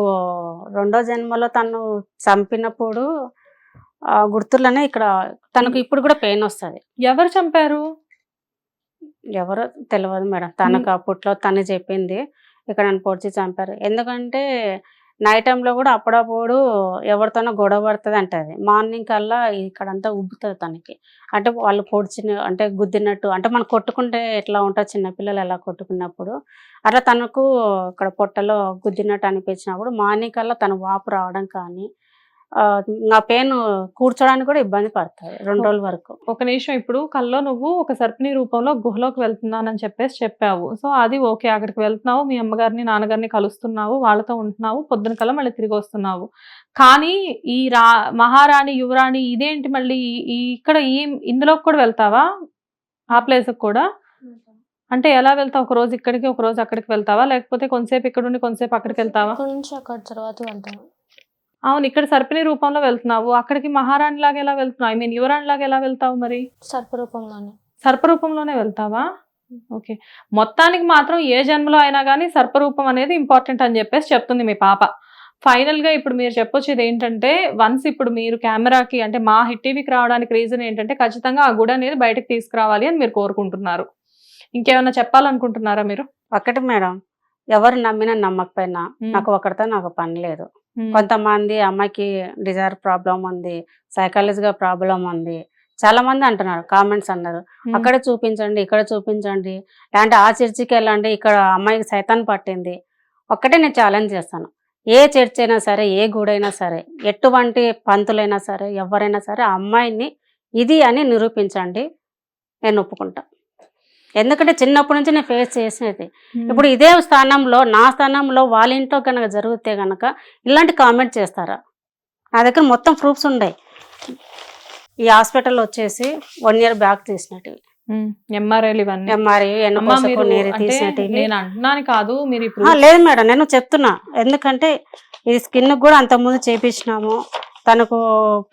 రెండో జన్మలో తను చంపినప్పుడు గుర్తులనే ఇక్కడ తనకు ఇప్పుడు కూడా పెయిన్ వస్తుంది. ఎవరు చంపారు? ఎవరో తెలియదు మేడం. తనకు అప్పట్లో తను చెప్పింది ఇక్కడ నన్ను పొడిచి చంపారు. ఎందుకంటే నైట్ టైంలో కూడా అప్పుడప్పుడు ఎవరితోనో గొడవ పడుతుంది అంటది. మార్నింగ్ కల్లా ఇక్కడంతా ఉబ్బుతుంది తనకి. అంటే వాళ్ళు పొడిచిన అంటే గుద్దినట్టు, అంటే మనం కొట్టుకుంటే ఎట్లా ఉంటుంది చిన్నపిల్లలు ఎలా కొట్టుకున్నప్పుడు అట్లా తనకు ఇక్కడ పొట్టలో గుద్దినట్టు అనిపించినప్పుడు మార్నింగ్ కల్లా తను వాపు రావడం కానీ నా పెయిన్ కూర్చోడానికి కూడా ఇబ్బంది పడుతుంది 2 రోజుల వరకు. ఒక నిమిషం, ఇప్పుడు కల్లో నువ్వు ఒక సర్పిణి రూపంలో గుహలోకి వెళ్తున్నానని చెప్పావు. సో అది ఓకే, అక్కడికి వెళ్తున్నావు, మీ అమ్మగారిని నాన్నగారిని కలుస్తున్నావు, వాళ్ళతో ఉంటున్నావు, పొద్దున కల్లా మళ్ళీ తిరిగి వస్తున్నావు. కానీ ఈ మహారాణి యువరాణి ఇదేంటి మళ్ళీ ఇక్కడ ఇందులోకి కూడా వెళ్తావా? ఆ ప్లేస్కి కూడా అంటే ఎలా వెళ్తావు? ఒక రోజు ఇక్కడికి ఒక రోజు అక్కడికి వెళ్తావా, లేకపోతే కొంతసేపు ఇక్కడ ఉండి కొంతసేపు అక్కడికి వెళ్తావా? ఇక్కడ నుంచి అక్కడ తర్వాత వెళ్తాను. అవును, ఇక్కడ సర్పిణి రూపంలో వెళ్తున్నావు, అక్కడికి మహారాణి లాగా ఎలా వెళ్తున్నావు? ఐ మీన్ యువరాణి లాగా ఎలా వెళ్తావు? మరి సర్పరూపంలోనే. సర్పరూపంలోనే వెళ్తావా? ఓకే. మొత్తానికి మాత్రం ఏ జన్మలో అయినా కానీ సర్పరూపం అనేది ఇంపార్టెంట్ అని చెప్పేసి చెప్తుంది మీ పాప. ఫైనల్ గా ఇప్పుడు మీరు చెప్పొచ్చేది ఏంటంటే, వన్స్ ఇప్పుడు మీరు కెమెరాకి అంటే మా హిట్ టీవీకి రావడానికి రీజన్ ఏంటంటే ఖచ్చితంగా ఆ గుడి అనేది బయటకు తీసుకురావాలి అని మీరు కోరుకుంటున్నారు. ఇంకేమైనా చెప్పాలనుకుంటున్నారా మీరు? ఒకటి మేడం, ఎవరు నమ్మినా నమ్మకపోయినా నాకు ఒకరితో నాకు పని లేదు. కొంతమంది అమ్మాయికి డిజైర్ ప్రాబ్లం ఉంది, సైకాలజీగా ప్రాబ్లం ఉంది, చాలా మంది అంటున్నారు, కామెంట్స్ అన్నారు, అక్కడ చూపించండి ఇక్కడ చూపించండి, లేదంటే ఆ చర్చికి వెళ్ళండి, ఇక్కడ అమ్మాయికి సైతాన్ పట్టింది. ఒక్కటే నేను ఛాలెంజ్ చేస్తాను, ఏ చర్చ్ అయినా సరే, ఏ గుడైనా సరే, ఎటువంటి పంతులైనా సరే, ఎవరైనా సరే ఆ అమ్మాయిని ఇది అని నిరూపించండి, నేను ఒప్పుకుంటా. ఎందుకంటే చిన్నప్పటి నుంచి నేను ఫేస్ చేసినది. ఇప్పుడు ఇదే స్థానంలో నా స్థానంలో వాళ్ళ ఇంట్లో కనుక జరిగితే కనుక ఇలాంటి కామెంట్ చేస్తారా? నా దగ్గర మొత్తం ప్రూఫ్స్ ఉన్నాయి. ఈ హాస్పిటల్ వచ్చేసి 1 year బ్యాక్ తీసినట్టు ఎంఆర్ఐలు ఇవన్నీ నేను అంటున్నాను కాదు, మీరు ఇప్పుడు లేదు మేడం, నేను చెప్తున్నా. ఎందుకంటే ఇది స్కిన్ కూడా అంతకుముందు చేపించినాము, తనకు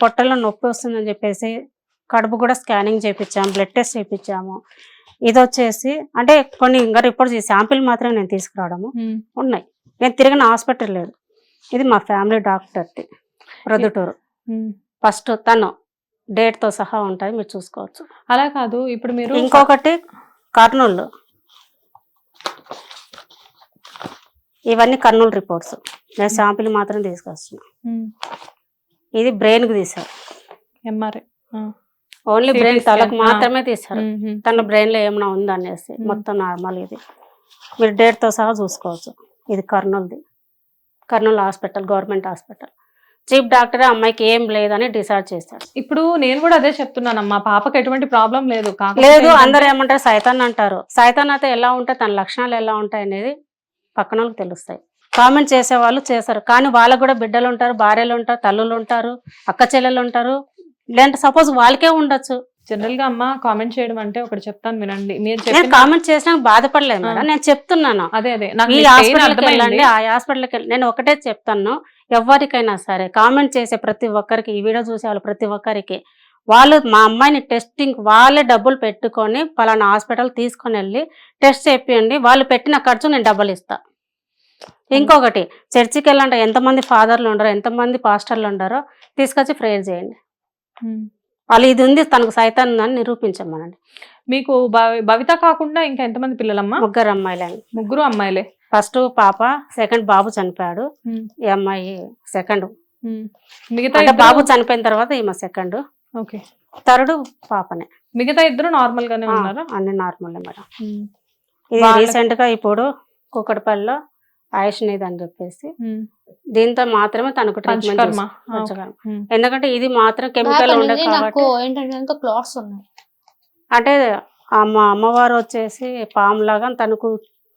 పొట్టలో నొప్పి వస్తుందని చెప్పేసి కడుపు కూడా స్కానింగ్ చేయించాము, బ్లడ్ టెస్ట్ చేయించాము. ఇది వచ్చేసి అంటే కొన్ని ఇంకా రిపోర్ట్స్, శాంపిల్ మాత్రమే నేను తీసుకురావడము ఉన్నాయి. నేను తిరిగిన హాస్పిటల్ లేదు. ఇది మా ఫ్యామిలీ డాక్టర్ది, ప్రొద్దుటూరు. ఫస్ట్ తను డేట్ తో సహా ఉంటుంది, మీరు చూసుకోవచ్చు. అలా కాదు, ఇప్పుడు మీరు ఇంకొకటి కర్నూలు, ఇవన్నీ కర్నూలు రిపోర్ట్స్, నేను శాంపిల్ మాత్రం తీసుకొస్తున్నా. ఇది బ్రెయిన్ కి తీసారు, ఎంఆర్ఐ ఓన్లీ బ్రెయిన్ తలకు మాత్రమే తీసారు. తన బ్రెయిన్ లో ఏమైనా ఉందనేసి మొత్తం నార్మల్. ఇది మీరు డేట్ తో సహా చూసుకోవచ్చు. ఇది కర్నూలుది, Kurnool hospital, government hospital. Chief doctor అమ్మాయికి ఏం లేదని డిసైడ్ చేశాడు. ఇప్పుడు నేను కూడా అదే చెప్తున్నానమ్మా, పాపకి ఎటువంటి ప్రాబ్లం లేదు. లేదు, అందరు ఏమంటారు సైతాన్ అంటారు. సైతాన్ అయితే ఎలా ఉంటాయి, తన లక్షణాలు ఎలా ఉంటాయి అనేది పక్కన వాళ్ళకి తెలుస్తాయి. కామెంట్ చేసే వాళ్ళు చేస్తారు, కానీ వాళ్ళకు కూడా బిడ్డలు ఉంటారు, భార్యలు ఉంటారు, తల్లులు ఉంటారు, అక్క చెల్లెలు ఉంటారు. లేదంటే సపోజ్ వాళ్ళకే ఉండొచ్చు. జనరల్ గా అమ్మ కామెంట్ చేయడం అంటే ఒకటి చెప్తాను వినండి. నేను కామెంట్ చేసినా బాధపడలేదు మేడం, నేను చెప్తున్నాను. అదే ఈ హాస్పిటల్కి వెళ్ళండి, ఆ హాస్పిటల్కి వెళ్ళి నేను ఒకటే చెప్తాను, ఎవరికైనా సరే కామెంట్ చేసే ప్రతి ఒక్కరికి, ఈ వీడియో చూసే వాళ్ళు ప్రతి ఒక్కరికి, వాళ్ళు మా అమ్మాయిని టెస్టింగ్ వాళ్ళే డబ్బులు పెట్టుకొని పలానా హాస్పిటల్ తీసుకొని వెళ్ళి టెస్ట్ చేయండి, వాళ్ళు పెట్టిన ఖర్చు నేను డబ్బులు ఇస్తా. ఇంకొకటి, చర్చికి వెళ్ళండి, ఎంతమంది ఫాదర్లు ఉండరో, ఎంతమంది పాస్టర్లు ఉండరో తీసుకొచ్చి ప్రేయర్ చేయండి. వాళ్ళు ఇది ఉంది తనకు సైతాన్ అని నిరూపించమనండి. మీకు భవిత కాకుండా ఇంకా ఎంతమంది పిల్లలమ్మా? 3 అమ్మాయిలే. 3 అమ్మాయిలే. ఫస్ట్ పాప, సెకండ్ బాబు చనిపోయాడు, ఈ అమ్మాయి సెకండ్. మిగతా బాబు చనిపోయిన తర్వాత ఈమె సెకండ్, థర్డ్ పాపనే. మిగతా ఇద్దరు నార్మల్ గానే ఉన్నారు? అన్ని నార్మల్ మేడం. ఇది రీసెంట్ గా ఇప్పుడు కుక్కడపల్లిలో ఆయుష్ నిధి అని చెప్పేసి దీంతో మాత్రమే తనకు ట్రీట్మెంట్. ఎందుకంటే ఇది మాత్రం కెమికల్ ఉండదు కాబట్టి. అంటే అమ్మవారు వచ్చేసి పాము లాగా తనకు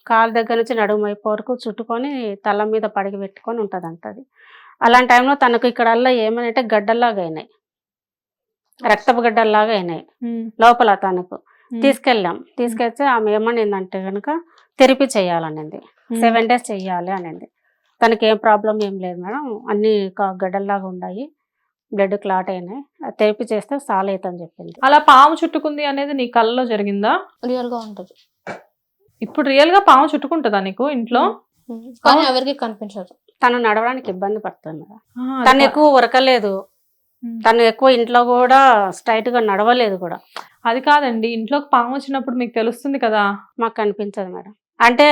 కాలు దగ్గర నుంచి నడుము వైపు వరకు చుట్టుకొని తల మీద పడిగి పెట్టుకొని ఉంటది అంటది. అలాంటి టైంలో తనకు ఇక్కడ ఏమైనా గడ్డల్లాగా అయినాయి, రక్తపు గడ్డల్లాగా అయినాయి లోపల. తనకు తీసుకెళ్తే ఆమె ఏమనిందంటే కనుక థెరపీ చేయాలనింది, 7 days చెయ్యాలి అనింది. తనకి ఏం ప్రాబ్లం ఏం లేదు మేడం, అన్ని గడ్డల్లాగా ఉన్నాయి, బ్లడ్ క్లాట్ అయినాయి, థెరపీ చేస్తే సాల్ అవుతుందని చెప్పింది. అలా పాము చుట్టుకుంది అనేది నీ కళ్ళలో జరిగిందా? రియల్ గా ఉంటది. ఇప్పుడు రియల్ గా పాము చుట్టుకుంటుందా నీకు ఇంట్లో? ఎవరికి కనిపించదు. తను నడవడానికి ఇబ్బంది పడుతుంది మేడం. తను ఎక్కువ ఉరకలేదు, తను ఎక్కువ ఇంట్లో కూడా స్ట్రైట్ గా నడవలేదు కూడా. అది కాదండి, ఇంట్లోకి పాము వచ్చినప్పుడు మీకు తెలుస్తుంది కదా. మాకు కనిపించదు మేడం. అంటే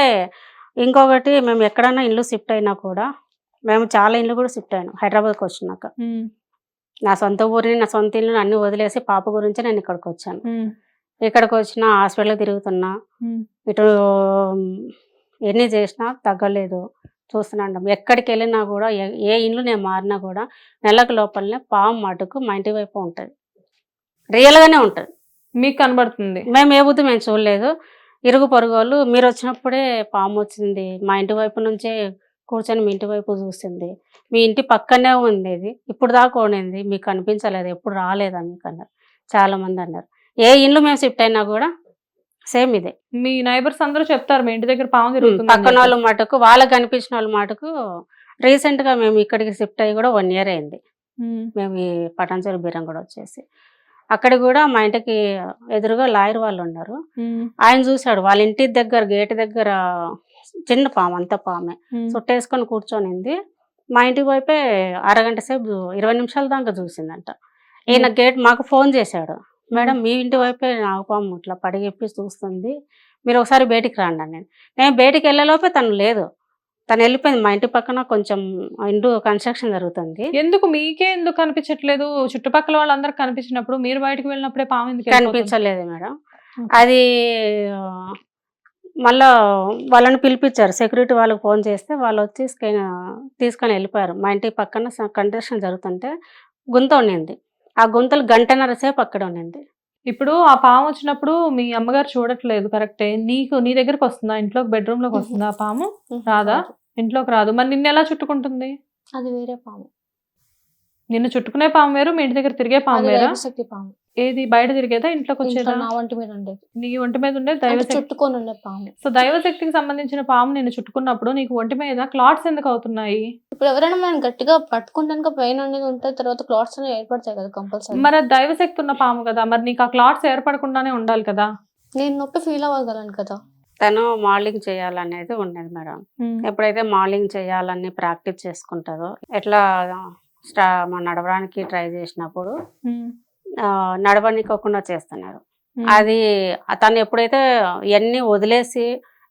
ఇంకొకటి, మేము ఎక్కడైనా ఇల్లు షిఫ్ట్ అయినా కూడా మేము చాలా ఇల్లు కూడా షిఫ్ట్ అయ్యాను హైదరాబాద్కి వచ్చినాక. నా సొంత ఊరిని నా సొంత ఇల్లు అన్ని వదిలేసి పాప గురించి నేను ఇక్కడికి వచ్చాను. ఇక్కడికి వచ్చిన హాస్పిటల్ తిరుగుతున్నా, ఇటు ఎన్ని చేసినా తగ్గలేదు. చూస్తున్నాం ఎక్కడికి వెళ్ళినా కూడా ఏ ఇల్లు నేను మారినా కూడా నెలకు లోపలనే పాము మటుకు మా ఇంటి వైపు ఉంటుంది, రియల్గానే ఉంటుంది. మీకు కనబడుతుంది? మేము ఏ బుద్ధి మేము చూడలేదు. ఇరుగు పొరుగు వాళ్ళు మీరు వచ్చినప్పుడే పాము వచ్చింది, మా ఇంటి వైపు నుంచే కూర్చొని మీ ఇంటి వైపు చూసింది, మీ ఇంటి పక్కనే ఉంది, ఇది ఇప్పుడు దాకా ఉండింది, మీకు కనిపించలేదు, ఎప్పుడు రాలేదా మీకు అన్నారు. చాలా మంది అన్నారు. ఏ ఇండ్లు మేము షిఫ్ట్ అయినా కూడా సేమ్ ఇదే. మీ నైబర్స్ అందరూ చెప్తారు మీ ఇంటి దగ్గర పాము తిరుగుతుంది పక్కన వాళ్ళు మటుకు, వాళ్ళకి కనిపించిన వాళ్ళు మటుకు. రీసెంట్ గా మేము ఇక్కడికి షిఫ్ట్ అయ్యి కూడా 1 year అయింది. మేము ఈ పటాన్చెరు బీరం కూడా వచ్చేసి అక్కడ కూడా మా ఇంటికి ఎదురుగా లాయర్ వాళ్ళు ఉన్నారు. ఆయన చూశాడు వాళ్ళ ఇంటి దగ్గర గేట్ దగ్గర చిన్న పాము, అంత పామే చుట్టేసుకొని కూర్చొనింది. మా ఇంటి వైపే అరగంట సేపు 20 నిమిషాల దాకా చూసిందంట. ఈయన గేట్ మాకు ఫోన్ చేశాడు, మేడం మీ ఇంటి వైపే నాగపాము ఇట్లా పడిగెప్పి చూస్తుంది, మీరు ఒకసారి బయటికి రండి అని. నేను బయటికి వెళ్ళేలోపే తను లేదు, తను వెళ్ళిపోయింది. మా ఇంటి పక్కన కొంచెం ఇంటి కన్స్ట్రక్షన్ జరుగుతుంది. ఎందుకు మీకే ఎందుకు కనిపించట్లేదు? చుట్టుపక్కల వాళ్ళందరికి కనిపించినప్పుడు మీరు బయటకు వెళ్ళినప్పుడే పాము ఎందుకు కనిపించలేదు మేడం. అది మళ్ళా వాళ్ళని పిలిపించారు, సెక్యూరిటీ వాళ్ళకి ఫోన్ చేస్తే వాళ్ళు వచ్చి తీసుకొని వెళ్ళిపోయారు. మా ఇంటి పక్కన కన్స్ట్రక్షన్ జరుగుతుంటే గుంత ఉండింది, ఆ గుంతలు 1.5 సేపు అక్కడ ఉండింది. ఇప్పుడు ఆ పాము వచ్చినప్పుడు మీ అమ్మగారు చూడట్లేదు, కరెక్టే. నీ దగ్గరకు వస్తుందా? ఇంట్లోకి బెడ్రూమ్ లోకి వస్తుందా ఆ పాము? రాదా? ఇంట్లోకి రాదు. మరి నిన్ను ఎలా చుట్టుకుంటుంది? అది వేరే పాము. నిన్ను చుట్టుకునే పాము వేరు, మీ ఇంటి దగ్గర తిరిగే పాము వేరా? దైవశక్తి పాము. ఏది బయట తిరిగేదా, ఇంట్లోకి వచ్చేదా? నా ఒంటి మీద ఉండేది. నీ ఒంటి మీద ఉండే దైవశక్తి చుట్టుకొని ఉండే పాము. సో దైవశక్తికి సంబంధించిన పాము నిన్ను చుట్టుకున్నప్పుడు నీకు ఒంటి మీద క్లాట్స్ ఎందుకు అవుతున్నాయి? ఇప్పుడు ఎవరైనా మనం గట్టిగా పట్టుకుంటానికి పెయిన్ అనేది ఉంటుంది, తర్వాత క్లాట్స్ అనేవి ఏర్పడతాయి కదా కంపల్సరీ. మరి అది దైవశక్తి ఉన్న పాము కదా, మరి నీకు ఆ క్లాట్స్ ఏర్పడకుండానే ఉండాలి కదా. నేను నొప్పి ఫీల్ అవ్వగలను కదా. తను మోడలింగ్ చేయాలనేది ఉండేది మేడం. ఎప్పుడైతే మోడలింగ్ చేయాలని ప్రాక్టీస్ చేసుకుంటుందో, ఎట్లా నడవడానికి ట్రై చేసినప్పుడు నడవనికోకుండా చేస్తున్నారు. అది తను ఎప్పుడైతే ఇవన్నీ వదిలేసి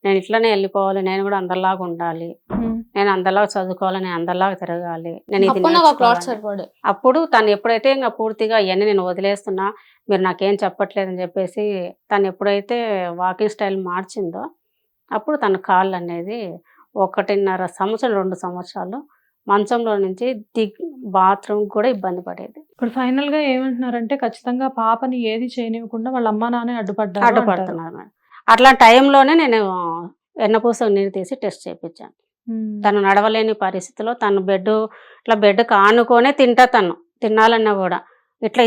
నేను ఇట్లనే వెళ్ళిపోవాలి, నేను కూడా అందరిలాగా ఉండాలి, నేను అందరిలాగా చదువుకోవాలి, నేను అందరిలాగా తిరగాలి, నేను ఇది అప్పుడు తను ఎప్పుడైతే ఇంకా పూర్తిగా ఇవన్నీ నేను వదిలేస్తున్నా, మీరు నాకేం చెప్పట్లేదని చెప్పేసి తను ఎప్పుడైతే వాకింగ్ స్టైల్ మార్చిందో అప్పుడు తన కాళ్ళు అనేది 1.5 సంవత్సరం 2 సంవత్సరాలు మంచంలో నుంచి బాత్రూమ్ కూడా ఇబ్బంది పడేది. ఇప్పుడు ఫైనల్ గా ఏమంటున్నారంటే ఖచ్చితంగా పాపని ఏది చేయనివ్వకుండా వాళ్ళ అమ్మా నాన్నే అడ్డుపడుతున్నారు మేడం. అట్లా టైంలోనే నేను ఎన్నపూస నీరు తీసి టెస్ట్ చేయించాను. తను నడవలేని పరిస్థితిలో తను బెడ్ ఆనుకొనే తను తినాలన్నా కూడా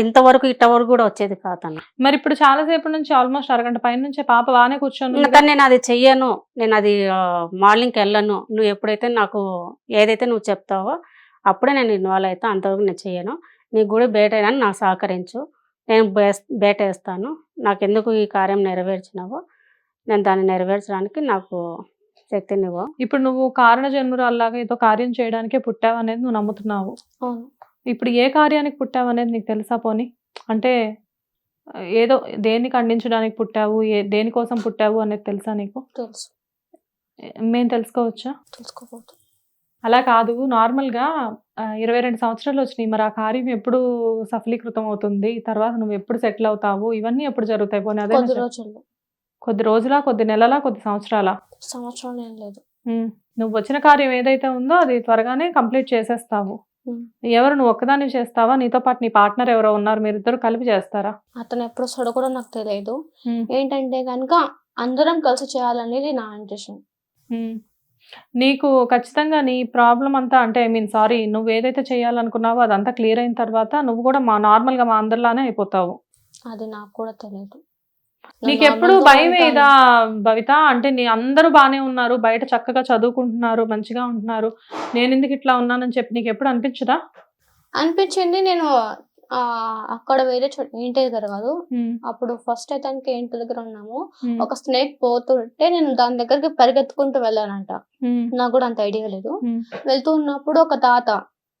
ఇంతవరకు కూడా వచ్చేది కాదు తను. మరి ఇప్పుడు చాలా సేపు నుంచి ఆల్మోస్ట్ అరగంట పైన నుంచి పాప బాగానే కూర్చొని నేను అది చెయ్యను, నేను అది మార్నింగ్కి వెళ్ళను, నువ్వు ఎప్పుడైతే నాకు ఏదైతే నువ్వు చెప్తావో అప్పుడే నేను ఇన్వాల్వ్ అవుతా, అంతవరకు నేను చెయ్యను, నీ గుడి బేటైనా నాకు సహకరించు, నేను బేట వేస్తాను, నాకు ఎందుకు ఈ కార్యం నెరవేర్చినావో నేను దాన్ని నెరవేర్చడానికి నాకు శక్తినివ్వు. ఇప్పుడు నువ్వు కారణ జన్మురాల్లాగా ఏదో కార్యం చేయడానికే పుట్టావు అనేది నువ్వు నమ్ముతున్నావు. ఇప్పుడు ఏ కార్యానికి పుట్టావు అనేది నీకు తెలుసా? పోనీ అంటే ఏదో దేన్ని ఖండించడానికి పుట్టావు, దేనికోసం పుట్టావు అనేది తెలుసా నీకు? తెలుసు. మేము తెలుసుకోవచ్చా? తెలుసుకోవచ్చు. అలా కాదు, నార్మల్గా 22 సంవత్సరాలు వచ్చినాయి, మరి ఆ కార్యం ఎప్పుడు సఫలీకృతం అవుతుంది, తర్వాత నువ్వు ఎప్పుడు సెటిల్ అవుతావు, ఇవన్నీ ఎప్పుడు జరుగుతాయి? పోనీ అదే కొద్ది రోజులా, కొద్ది నెలలా, కొద్ది సంవత్సరాలా? సంవత్సరాలు ఏం లేదు. నువ్వు వచ్చిన కార్యం ఏదైతే ఉందో అది త్వరగానే కంప్లీట్ చేసేస్తావు. ఎవరు, నువ్వు ఒక్కదాన్ని చేస్తావా, నీతో పాటు నీ పార్ట్నర్ ఎవరో ఉన్నారు, మీరిద్దరు కలిపి చేస్తారా? అతను ఎప్పుడు వస్తాడో కూడా నాకు తెలియదు. ఏంటంటే కనుక అందరం కలిసి చేయాలనేది నా ఇంటెన్షన్. నీకు ఖచ్చితంగా నీ ప్రాబ్లం అంతా అంటే సారీ, నువ్వు ఏదైతే చేయాలనుకున్నావో అదంతా క్లియర్ అయిన తర్వాత నువ్వు కూడా నార్మల్గా మా అందరిలానే అయిపోతావు. అది నాకు కూడా తెలియదు. నీకు ఎప్పుడు భయం ఏదా భవిత? అంటే అందరూ బానే ఉన్నారు, బయట చక్కగా చదువుకుంటున్నారు, మంచిగా ఉంటున్నారు, నేను ఎందుకు ఇట్లా ఉన్నానని చెప్పి నీకు ఎప్పుడు అనిపించదా? అనిపించింది. నేను అక్కడ వేరే చోట ఇంటి దగ్గర కాదు, అప్పుడు ఫస్ట్ అయితే ఇంటి దగ్గర ఉన్నాము, ఒక స్నేక్ పోతుంటే నేను దాని దగ్గరికి పరిగెత్తుకుంటూ వెళ్ళానంట. నాకు కూడా అంత ఐడియా లేదు. వెళ్తూ ఉన్నప్పుడు ఒక తాత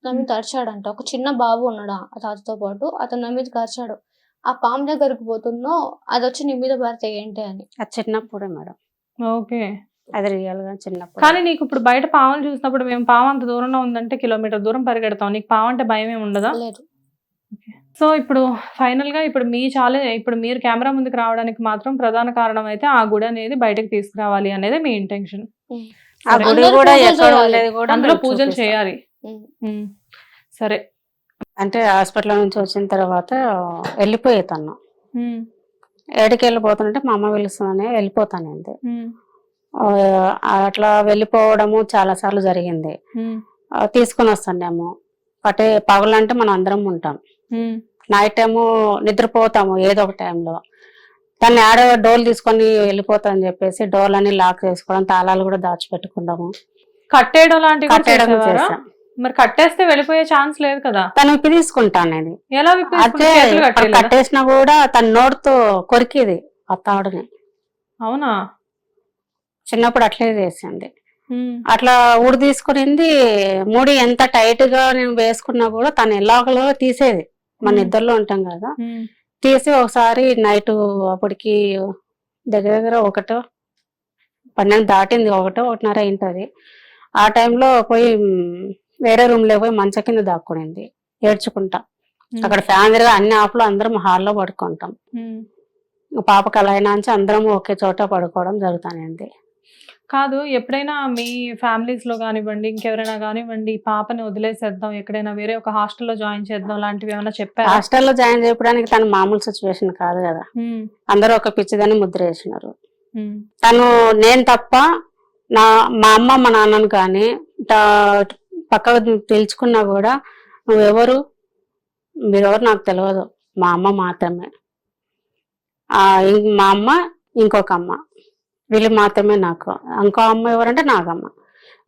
నా మీద అరిచాడంట. ఒక చిన్న బాబు ఉన్నాడు ఆ తాతతో పాటు, అతను నా మీద అరిచాడు, ఆ పాము దగ్గరకు పోతున్నా అది వచ్చి నీ మీద పడితే ఏంటి అని. అది చిన్నప్పుడే మేడం. ఓకే. అది రియల్ గా చిన్నప్పుడు. కానీ నీకు ఇప్పుడు బయట పాములు చూసినప్పుడు మేము పాము అంత దూరంలో ఉందంటే కిలోమీటర్ దూరం పరిగెడతాం, నీకు పాము అంటే భయం ఏమి ఉండదా? లేదు. సో ఇప్పుడు ఫైనల్ గా ఇప్పుడు ఇప్పుడు మీరు కెమెరా ముందుకు రావడానికి మాత్రం ప్రధాన కారణం అయితే ఆ గుడి అనేది బయటకు తీసుకురావాలి అనేది మీ ఇంటెన్షన్. ఆ గుడి అందరూ కూడా పూజలు ఎక్కడ చేయాలి. ఉండేది కూడా అందులో మేము పూజలు చూపిస్తాం. చేయాలి. ఉమ్. సరే. అంటే హాస్పిటల్ నుంచి వచ్చిన తర్వాత వెళ్ళిపోయే తను. ఉమ్, ఏడికి వెళ్ళిపోతుంటే మా అమ్మ పిలుస్తుందని వెళ్ళిపోతానండి. ఉమ్, అట్లా వెళ్ళిపోవడము చాలా సార్లు జరిగింది. ఉమ్, తీసుకొని వస్తానేమో పగలంటే మనం అందరం ఉంటాం, ఉమ్, నైట్ టైము నిద్రపోతాము ఏదో ఒక టైంలో. దాన్ని ఆడ డోర్లు తీసుకొని వెళ్ళిపోతామని చెప్పేసి డోర్లన్నీ లాక్ చేసుకోవడం, తాళాలు కూడా దాచిపెట్టుకుంటాము. కట్టేయడం లాంటివి కూడా కట్టేయడం చేసేవారా? చేస్తాం. మరి కట్టేస్తే వెళ్ళిపోయే ఛాన్స్ లేదు కదా? తను విప్పి తీసుకుంటాను నేను. ఎలా విప్పేసుకుంటే అదే చేతులు కట్టేయలేదా? కట్టేసినా కూడా తన నోటితో కొరికేది ఆ తాడుని. అవునా? చిన్నప్పుడు అట్లే చేసింది. ఉమ్, అట్లా ఊడి తీసుకునింది. ముడి ఎంత టైట్ గా నేను వేసుకున్నా కూడా తను ఎలాగలో తీసేది. మన ఇద్దరిలో ఉంటాం కదా, ఉమ్, తీసి ఒకసారి నైట్ అప్పటికి దగ్గర దగ్గర 12 దాటింది, 1:30 అయింటది. ఆ టైంలో పోయి వేరే రూమ్ లో పోయి మంచం కింద దాక్కునింది ఏడ్చుకుంటా. అక్కడ ఫ్యాన్ తిరగా అన్ని ఆఫ్లో అందరం హాల్లో పడుకుంటాం. ఉమ్. పాపకు అలా అయినా నుంచి అందరం ఒకే చోట పడుకోవడం జరుగుతానండి. కాదు, ఎప్పుడైనా మీ ఫ్యామిలీస్ లో కానివ్వండి, ఇంకెవరైనా కానివ్వండి, ఈ పాపని వదిలేసేద్దాం, ఎక్కడైనా వేరే ఒక హాస్టల్లో జాయిన్ చేద్దాం లాంటివి ఏమైనా చెప్పారా? హాస్టల్లో జాయిన్ చేయడానికి తను మామూలు సిచ్యువేషన్ కాదు కదా. ఉమ్, అందరూ ఒక పిచ్చిదని ముద్ర వేసినారు. ఉమ్, తను నేను తప్ప మా అమ్మ మా నాన్నను కానీ పక్కకు పిలుచుకున్నా కూడా నువ్వెవరు, మీరెవరు నాకు తెలియదు, మా అమ్మ మాత్రమే. మా అమ్మ ఇంకొక అమ్మ, వీళ్ళు మాత్రమే నాకు. ఇంకో అమ్మ ఎవరంటే నాగమ్మ.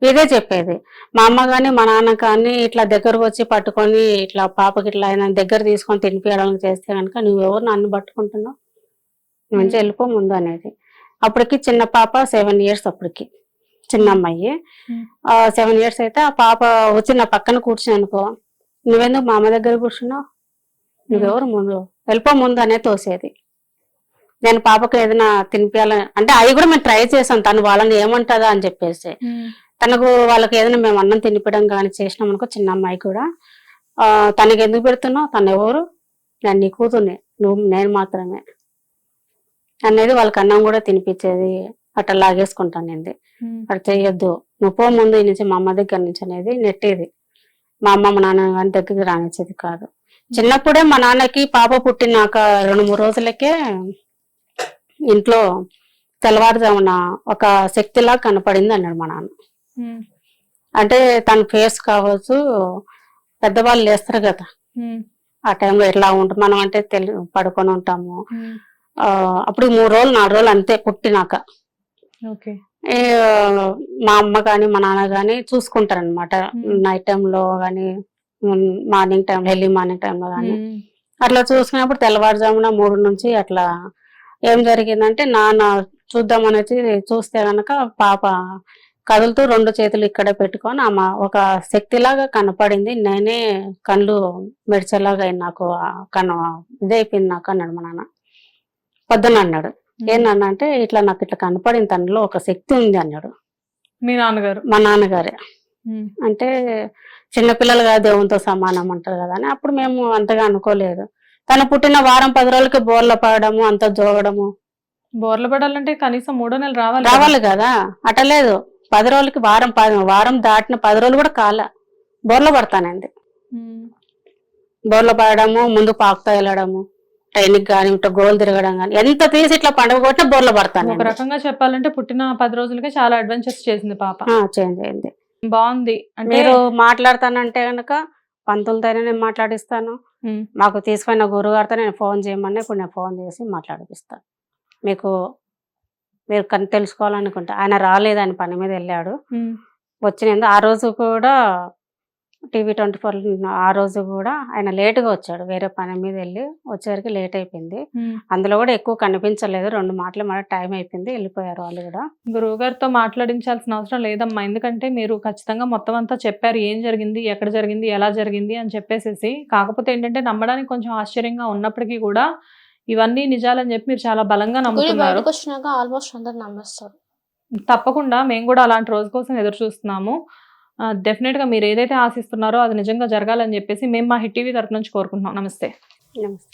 ఇదే చెప్పేది. మా అమ్మ కానీ మా నాన్న కానీ ఇట్లా దగ్గరకు వచ్చి పట్టుకొని ఇట్లా పాపకి ఇట్లా ఆయన దగ్గర తీసుకొని తినిపించడానికి చేస్తే కనుక నువ్వెవరు నన్ను పట్టుకుంటున్నావు, మంచి వెళ్ళిపో ముందు అనేది. అప్పటికి చిన్న పాప 7 years, అప్పటికి చిన్న అమ్మాయి 7 years అయితే ఆ పాప వచ్చి నా పక్కన కూర్చుని అనుకో, నువ్వెందుకు మా అమ్మ దగ్గర కూర్చున్నావు, నువ్వెవరు ముందు వెళ్ళిపో ముందు అనేది తోసేది. నేను పాపకు ఏదైనా తినిపించాలని అంటే అవి కూడా మేము ట్రై చేసాం, తను వాళ్ళని ఏమంటుందా అని చెప్పేసి. తనకు వాళ్ళకి ఏదైనా మేము అన్నం తినిపించడం కానీ చేసినాం అనుకో, చిన్న అమ్మాయి కూడా తనకి ఎందుకు పెడుతున్నావు, తను ఎవరు, నేను నీ కూతుర్ని, నేను మాత్రమే అనేది వాళ్ళకి అన్నం కూడా తినిపించేది. అట్లా లాగేసుకుంటానండి. అట్లా చెయ్యొద్దు, నువ్వు పో ముందు ఈ నుంచి మా అమ్మ దగ్గర నుంచి అనేది నెట్టేది. మా అమ్మ మా నాన్న కానీ దగ్గరికి రానిచ్చేది కాదు. చిన్నప్పుడే మా నాన్నకి పాప పుట్టినాక 2-3 రోజులకే ఇంట్లో తెల్లవారుజామున ఒక శక్తిలా కనపడింది అన్నాడు మా నాన్న. అంటే తన ఫేస్ కావచ్చు, పెద్దవాళ్ళు లేస్తారు కదా ఆ టైంలో ఎట్లా ఉంటుంది, మనం అంటే పడుకొని ఉంటాము. అప్పుడు 3 రోజులు 4 రోజులు అంతే పుట్టినాక. మా అమ్మ కానీ మా నాన్న కానీ చూసుకుంటారు అనమాట, నైట్ టైంలో కానీ మార్నింగ్ టైంలో, ఎర్లీ మార్నింగ్ టైంలో కానీ. అట్లా చూసుకున్నప్పుడు తెల్లవారుజామున 3 నుంచి అట్లా ఏం జరిగిందంటే నాన్న చూద్దామని చూస్తే గనక పాప కదులుతూ 2 చేతులు ఇక్కడే పెట్టుకొని ఆమె ఒక శక్తిలాగా కనపడింది. నేనే కళ్ళు మెడిచేలాగా నాకు కన్ను ఇదైపోయింది నాకు అన్నాడు మా నాన్న. పొద్దున అన్నాడు, ఏంటన్నా అంటే ఇట్లా నాకు ఇట్లా కనపడింది, తనలో ఒక శక్తి ఉంది అన్నాడు. మీ నాన్నగారు? మా నాన్నగారే. అంటే చిన్నపిల్లలుగా దేవునితో సమానం అంటారు కదా అని అప్పుడు మేము అంతగా అనుకోలేదు. తను పుట్టిన వారం 10 రోజులకి బోర్ల పడము, అంత జోగడము. బోర్ల పడాలంటే కనీసం 3 నెలలు రావాలి కదా, అటలేదు 10 రోజులకి వారం దాటిన 10 రోజులు కూడా కాల బోర్ల పడతానండి. బోర్ల పడము, ముందు పాకుతా వెళ్ళడము, ట్రైన్కి కానీ ఇట్లా గోలు తిరగడం కానీ, ఎంత తీసి ఇట్లా పండుగ కొట్టినా బోర్ల పడతాను. ఒక రకంగా చెప్పాలంటే పుట్టిన 10 రోజులకే చాలా అడ్వెంచర్స్ చేసింది పాప. చేంజ్ అయింది. బాగుంది. మీరు మాట్లాడతానంటే గనక పంతులతోనే నేను మాట్లాడిస్తాను, మాకు తీసుకున్న గురుగారితో నేను ఫోన్ చేయమని ఇప్పుడు నేను ఫోన్ చేసి మాట్లాడిపిస్తాను. మీరు తెలుసుకోవాలనుకుంటా. ఆయన రాలేదు, ఆయన పని మీద వెళ్ళాడు. వచ్చినందు ఆ రోజు కూడా TV 24 ఆ రోజు కూడా ఆయన లేటుగా వచ్చాడు, వేరే పని మీద వెళ్ళి వచ్చేసరికి లేట్ అయిపోయింది. అందులో కూడా ఎక్కువ కనిపించలేదు, 2 మాటలు మన టైం అయిపోయింది, వెళ్ళిపోయారు వాళ్ళు కూడా. గురువు గారితో మాట్లాడించాల్సిన అవసరం లేదమ్మా, ఎందుకంటే మీరు ఖచ్చితంగా మొత్తం అంతా చెప్పారు, ఏం జరిగింది, ఎక్కడ జరిగింది, ఎలా జరిగింది అని చెప్పేసి. కాకపోతే ఏంటంటే నమ్మడానికి కొంచెం ఆశ్చర్యంగా ఉన్నప్పటికీ కూడా ఇవన్నీ నిజాలని చెప్పి మీరు చాలా బలంగా నమ్ముతున్నారు. ఆల్మోస్ట్ అందరు నమ్మేస్తారు. తప్పకుండా మేము కూడా అలాంటి రోజు కోసం ఎదురు చూస్తున్నాము. డెఫినెట్‌గా మీరు ఏదైతే ఆశిస్తున్నారో అది నిజంగా జరగాలని చెప్పేసి మేము మా హిట్ టీవీ తరపు నుంచి కోరుకుంటున్నాం. నమస్తే. నమస్తే.